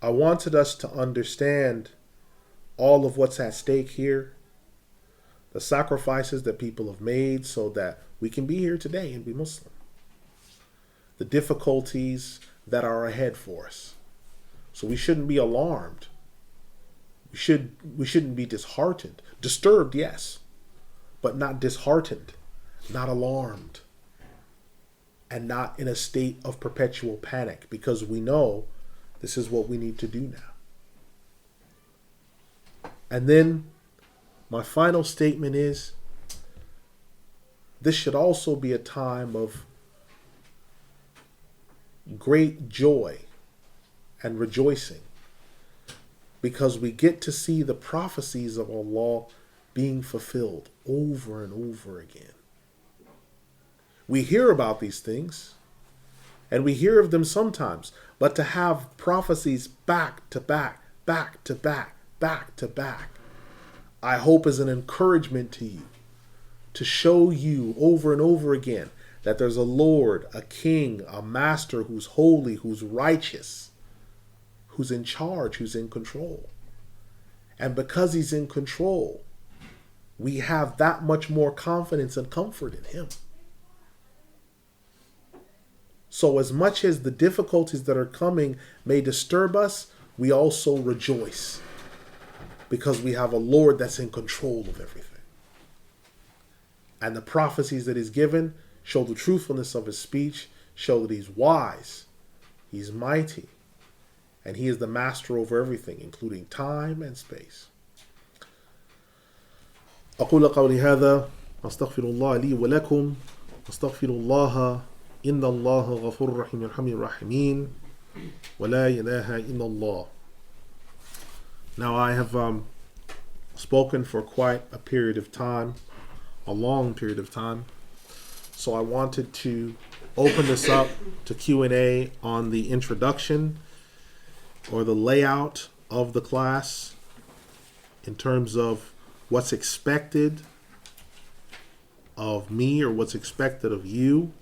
I wanted us to understand all of what's at stake here, the sacrifices that people have made so that we can be here today and be Muslim, the difficulties that are ahead for us. So we shouldn't be alarmed. We shouldn't be disheartened. Disturbed, yes, but not disheartened, not alarmed, and not in a state of perpetual panic, because we know this is what we need to do now. And then my final statement is, this should also be a time of great joy and rejoicing, because we get to see the prophecies of Allah being fulfilled over and over again. We hear about these things, and we hear of them sometimes. But to have prophecies back to back, back to back, back to back, I hope is an encouragement to you, to show you over and over again that there's a Lord, a King, a Master who's holy, who's righteous, who's in charge, who's in control. And because he's in control, we have that much more confidence and comfort in him. So as much as the difficulties that are coming may disturb us, we also rejoice because we have a Lord that's in control of everything. And the prophecies that he's given show the truthfulness of his speech, show that he's wise, he's mighty, and he is the master over everything, including time and space. أقول قولي هذا أستغفر الله لي ولكم أستغفر الله إن الله غفور رحيم يرحم الراحمين ولا إله إلا الله. Now I have spoken for quite a period of time, a long period of time, so I wanted to open this up to Q&A on the introduction or the layout of the class in terms of what's expected of me or what's expected of you,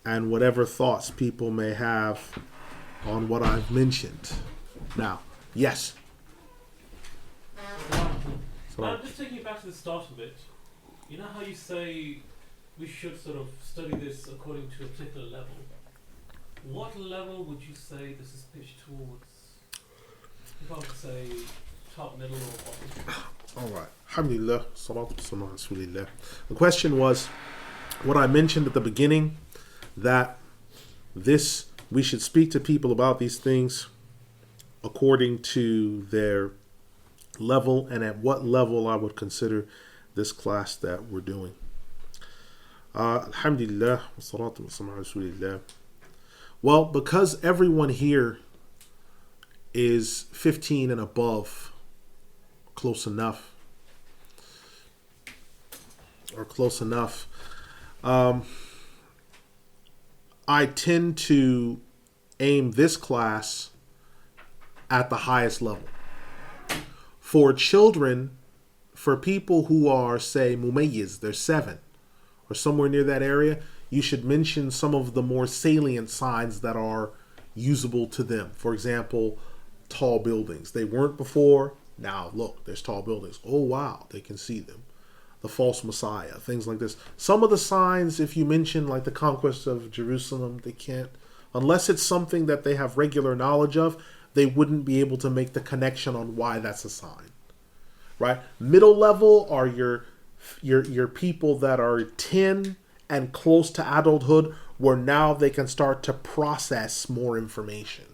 and whatever thoughts people may have on what I've mentioned. Now, yes. I'm just taking you back to the start of it. You know how you say we should sort of study this according to a particular level? What level would you say this is pitched towards? If I would say top, middle, or bottom? All right. Alhamdulillah. Salatu wassalamu ala Rasulillah. The question was what I mentioned at the beginning, that this we should speak to people about these things according to their level, and at what level I would consider this class that we're doing. Alhamdulillah. Salatu wassalamu ala Rasulillah. Well, because everyone here is 15 and above, close enough, I tend to aim this class at the highest level. For children, for people who are, say, mumayyiz, they're 7, or somewhere near that area, you should mention some of the more salient signs that are usable to them. For example, tall buildings. They weren't before. Now, look, there's tall buildings. Oh, wow, they can see them. The false Messiah, things like this. Some of the signs, if you mention, like the conquest of Jerusalem, they can't, unless it's something that they have regular knowledge of, they wouldn't be able to make the connection on why that's a sign, right? Middle level are your people that are 10 and close to adulthood, where now they can start to process more information.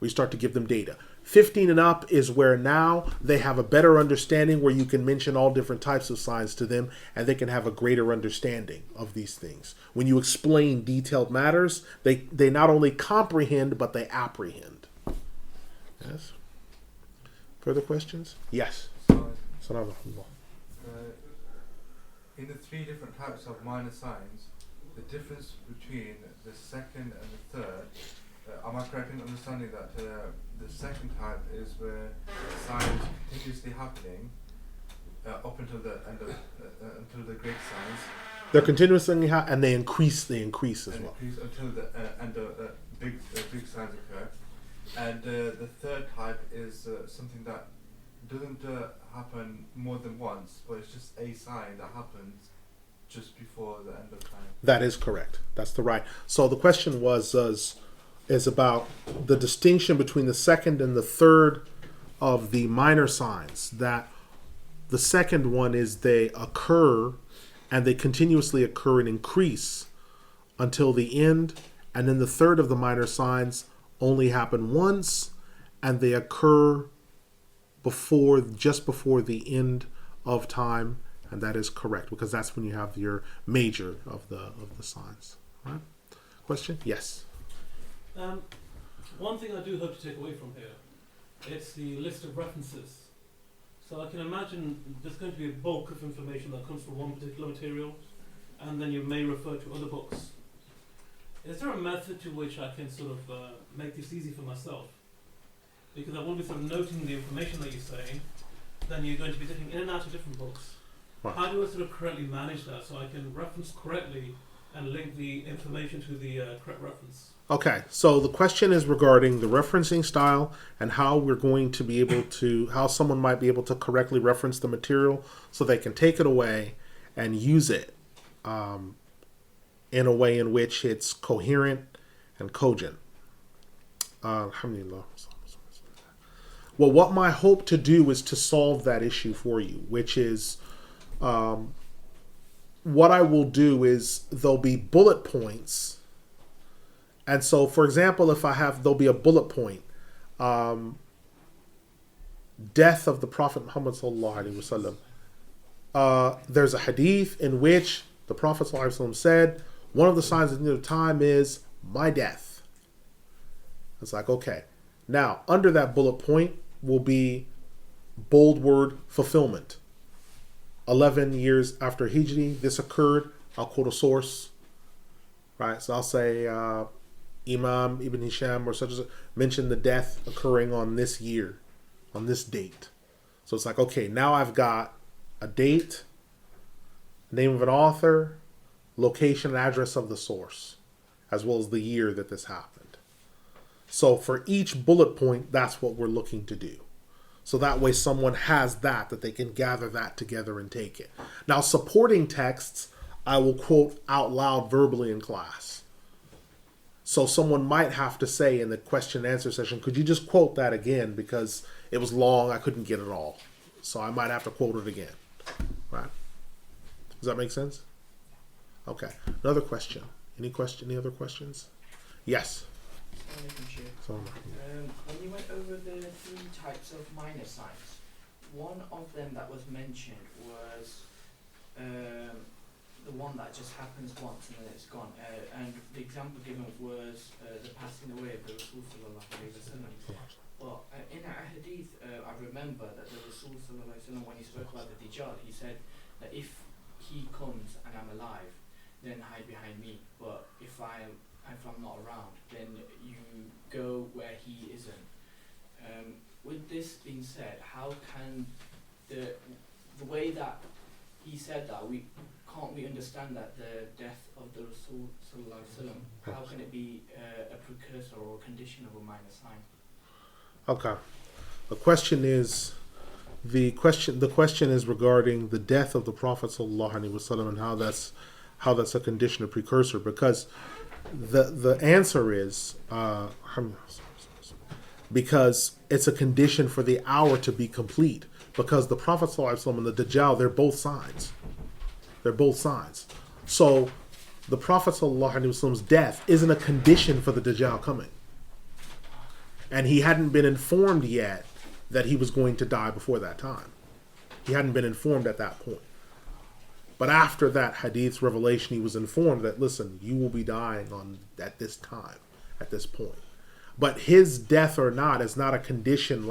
We start to give them data. 15 and up is where now they have a better understanding, where you can mention all different types of signs to them and they can have a greater understanding of these things. When you explain detailed matters, they not only comprehend, but they apprehend. Yes? Further questions? Yes. As-Salaamu. In the 3 different types of minor signs, the difference between the second and the third, am I correct in understanding that the second type is where the sign is continuously happening up until the end of until the great signs? They're continuously and they increase as well. Increase until the end of big signs occur. And the third type is something that doesn't happen more than once, but it's just a sign that happens just before the end of time. That is correct. That's the right. So the question is about the distinction between the second and the third of the minor signs. That the second one is they occur and they continuously occur and increase until the end, and then the third of the minor signs only happen once and they occur just before the end of time, and that is correct because that's when you have your major of the signs. All right? Question? Yes. One thing I do hope to take away from here, it's the list of references. So I can imagine there's going to be a bulk of information that comes from one particular material, and then you may refer to other books. is there a method to which I can sort of make this easy for myself? Because I will be sort of noting the information that you're saying, then you're going to be dipping in and out of different books. Right. How do I sort of correctly manage that so I can reference correctly and link the information to the correct reference? Okay, so the question is regarding the referencing style and how we're going to be able to, how someone might be able to correctly reference the material so they can take it away and use it in a way in which it's coherent and cogent. Alhamdulillah. Well, what my hope to do is to solve that issue for you, which is what I will do is there'll be bullet points. And so, for example, if there'll be a bullet point, death of the Prophet Muhammad sallallahu alaihi wasallam. There's a hadith in which the Prophet sallallahu alaihi wasallam said, one of the signs of the end of time is my death. It's like, okay. Now, under that bullet point will be bold word fulfillment. 11 years after Hijri, this occurred. I'll quote a source. Right? So I'll say Imam Ibn Hisham or such as mentioned the death occurring on this year, on this date. So it's like, okay, now I've got a date, name of an author, location and address of the source, as well as the year that this happened. So for each bullet point, that's what we're looking to do. So that way someone has that they can gather that together and take it. Now, supporting texts, I will quote out loud verbally in class. So someone might have to say in the question and answer session, could you just quote that again? Because it was long, I couldn't get it all. So I might have to quote it again. Right? Does that make sense? Okay. Another question. Any other questions? Yes. When you went over the 3 types of minor signs, one of them that was mentioned was the one that just happens once and then it's gone. And the example given was the passing away of the Rasul sallallahu alaihi wasallam. Well, in a hadith, I remember that the Rasul sallallahu alaihi wasallam, when he spoke about the Dajjal, he said that if he comes and I'm alive, then hide behind me. But if I'm not around, then you go where he isn't. With this being said, how can the way that he said that, can't we understand that the death of the Rasul sallallahu alaihi wasallam, how can it be a precursor or a condition of a minor sign? Okay. The question is regarding the death of the Prophet sallallahu alaihi wasallam and how that's a condition of precursor, because the answer is because it's a condition for the hour to be complete, because the Prophet ﷺ and the Dajjal, they're both signs. They're both signs. So the Prophet ﷺ's death isn't a condition for the Dajjal coming. And he hadn't been informed yet that he was going to die before that time. He hadn't been informed at that point. But after that hadith's revelation, he was informed that, listen, you will be dying at this time, at this point. But his death or not is not a condition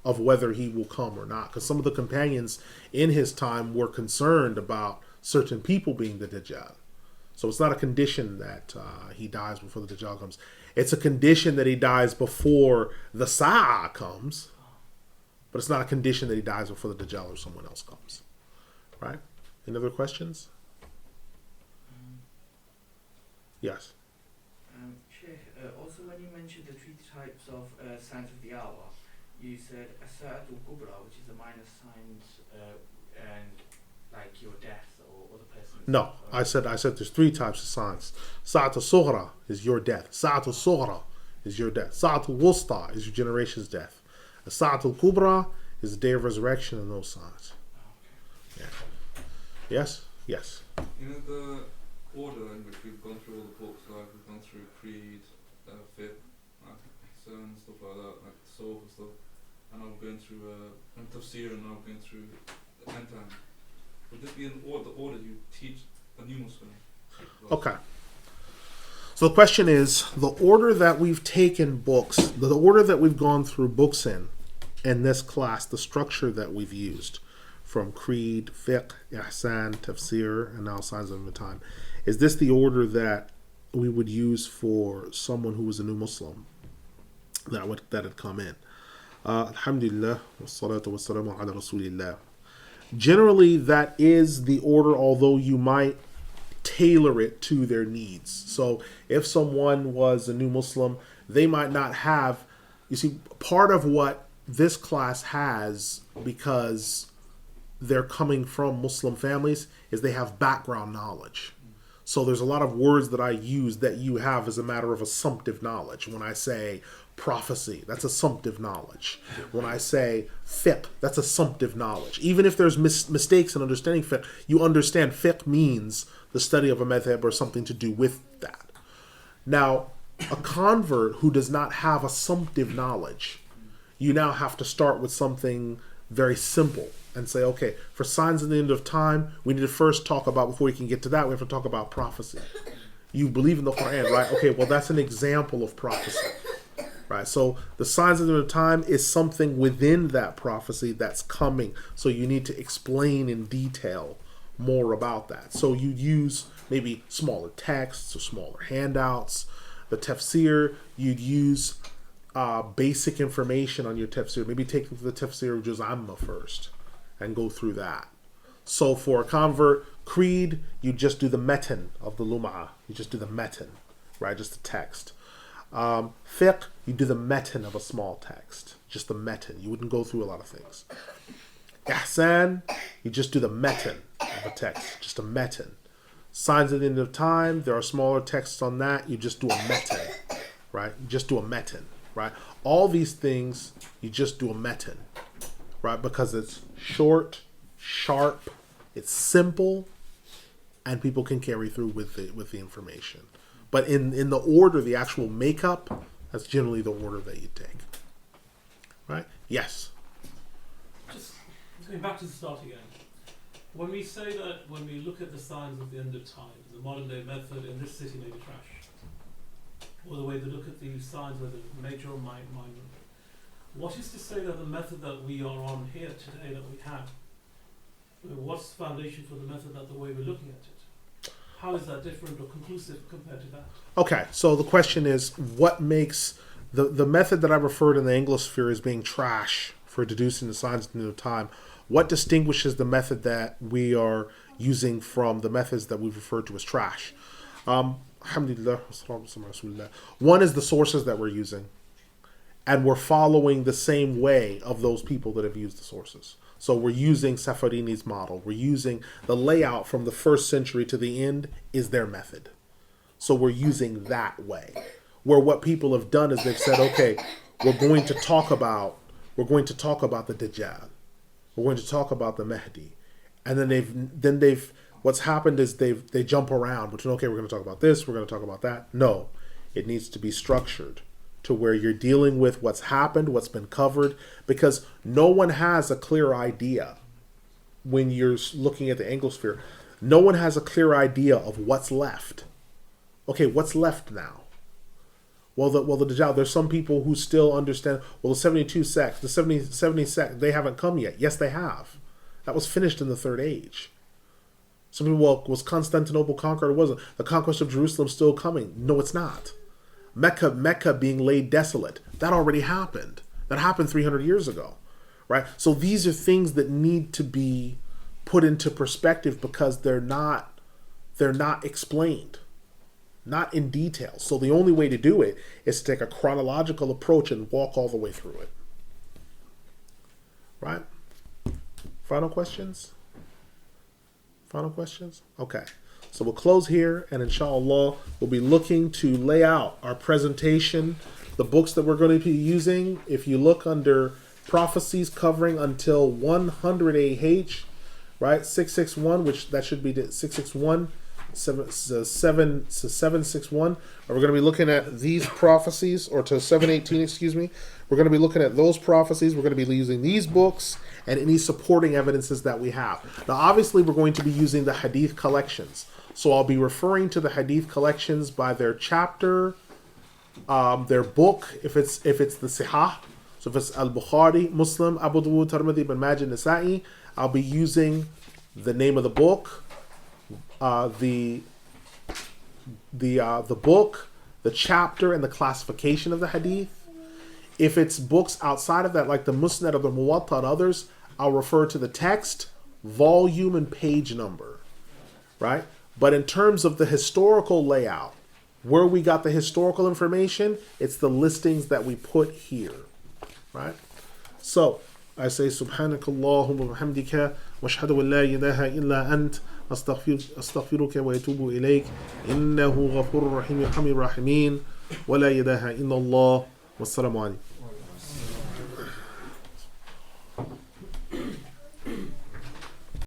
of whether he will come or not. Because some of the companions in his time were concerned about certain people being the Dajjal. So it's not a condition that he dies before the Dajjal comes. It's a condition that he dies before the Sa'ah comes. But it's not a condition that he dies before the Dajjal or someone else comes. Right? Any other questions? Yes. Shaykh, also when you mentioned the 3 types of signs of the hour, you said As-Salaamu Kubra, which is the minor signs, and like your death or the person's No, death. I said there's 3 types of signs. Sa'atul Sughra is your death. Sa'atul Sughra is your death. Sa'atul Wusta is your generation's death. Sa'atul Kubra is the day of resurrection and those signs. Yeah. Yes? Yes. You know the order in which we've gone through all the books, like we've gone through Creed, Fiqh, and stuff like that, like Soul and stuff, and I'm going through Tafsir, and now I'm going through the end time. Would this be the order you teach a new Muslim? Okay. So the question is, the order that we've taken books, the order that we've gone through books in this class, the structure that we've used, from Creed, Fiqh, Ihsan, Tafsir, and now Signs of the Time. Is this the order that we would use for someone who was a new Muslim that had come in. Alhamdulillah, wassalatu wassalamu ala rasulillah. Generally, that is the order, although you might tailor it to their needs. So if someone was a new Muslim, they might not have, you see, part of what this class has, because they're coming from Muslim families, is they have background knowledge. So there's a lot of words that I use that you have as a matter of assumptive knowledge. When I say prophecy, that's assumptive knowledge. When I say fiqh, that's assumptive knowledge. Even if there's mistakes in understanding fiqh, you understand fiqh means the study of a madhab or something to do with that. Now, a convert who does not have assumptive knowledge, you now have to start with something very simple and say, okay, for signs of the end of time, we need to first talk about, before we can get to that, we have to talk about prophecy. You believe in the Quran, right? Okay, well, that's an example of prophecy, right? So the signs of the end of time is something within that prophecy that's coming. So you need to explain in detail more about that. So you use maybe smaller texts or smaller handouts. The tafsir, you'd use basic information on your tafsir. Maybe take the tafsir of Juz Amma first and go through that. So for a convert, creed, you just do the metan of the lum'ah. You just do the metan, right? Just the text. Fiqh, you do the metan of a small text. Just the metan. You wouldn't go through a lot of things. Ihsan, you just do the metan of a text. Just a metan. Signs at the end of time, there are smaller texts on that. You just do a metan, right? You just do a metan, right? All these things, you just do a metan, right? Because it's short, sharp, it's simple, and people can carry through with the information. But in the order, the actual makeup, that's generally the order that you take, right? Yes. Just going back to the start again. When we say that, when we look at the signs of the end of time, the modern day method in this city may be trash, or the way they look at these signs, whether major or minor, what is to say that the method that we are on here today, that we have, what's the foundation for the method that the way we're looking at it? How is that different or conclusive compared to that? Okay, so the question is, what makes the method that I referred in the Anglosphere as being trash for deducing the signs of the end of time? What distinguishes the method that we are using from the methods that we've referred to as trash? Alhamdulillah. One is the sources that we're using. And we're following the same way of those people that have used the sources. So we're using Safarini's model. We're using the layout from the 1st century to the end is their method. So we're using that way. Where what people have done is they've said, okay, we're going to talk about the Dajjal. We're going to talk about the Mahdi. And then they've what's happened is they jump around between, okay, we're going to talk about this, we're going to talk about that. No, it needs to be structured to where you're dealing with what's happened, what's been covered, because no one has a clear idea when you're looking at the Anglosphere. No one has a clear idea of what's left. Okay, what's left now? Well, the Dajjal, there's some people who still understand, well, the 72 sects, the 70 sects, they haven't come yet. Yes, they have. That was finished in the Third Age. Some people, well, was Constantinople conquered or wasn't? The conquest of Jerusalem still coming? No, it's not. Mecca being laid desolate, that already happened. That happened 300 years ago, right? So these are things that need to be put into perspective because they're not explained. Not in detail. So the only way to do it is to take a chronological approach and walk all the way through it. Right? Final questions? Okay. So we'll close here, and inshallah, we'll be looking to lay out our presentation, the books that we're going to be using. If you look under Prophecies covering until 100 AH, right? 661, which that should be 661. 761, and we're going to be looking at these prophecies, or to 718, excuse me. We're going to be looking at those prophecies. We're going to be using these books and any supporting evidences that we have. Now, obviously, we're going to be using the Hadith collections. So I'll be referring to the Hadith collections by their chapter, their book, if it's the Sihah. So if it's Al-Bukhari, Muslim, Abu Dawud, Tirmidhi, Ibn Majah, Nasa'i, I'll be using the name of the book, the the book, the chapter, and the classification of the hadith. If it's books outside of that, like the Musnad or the Muwatta and others, I'll refer to the text, volume, and page number, right? But in terms of the historical layout, where we got the historical information, it's the listings that we put here, right? So I say Subhanakallahumma wa bihamdika wa ashhadu an la ilaha illa ant astaghfiruka wa atubu ilayk innahu ghafurur rahim yarhamir rahimin wa la ilaha illa Allah wassalamu alaykum.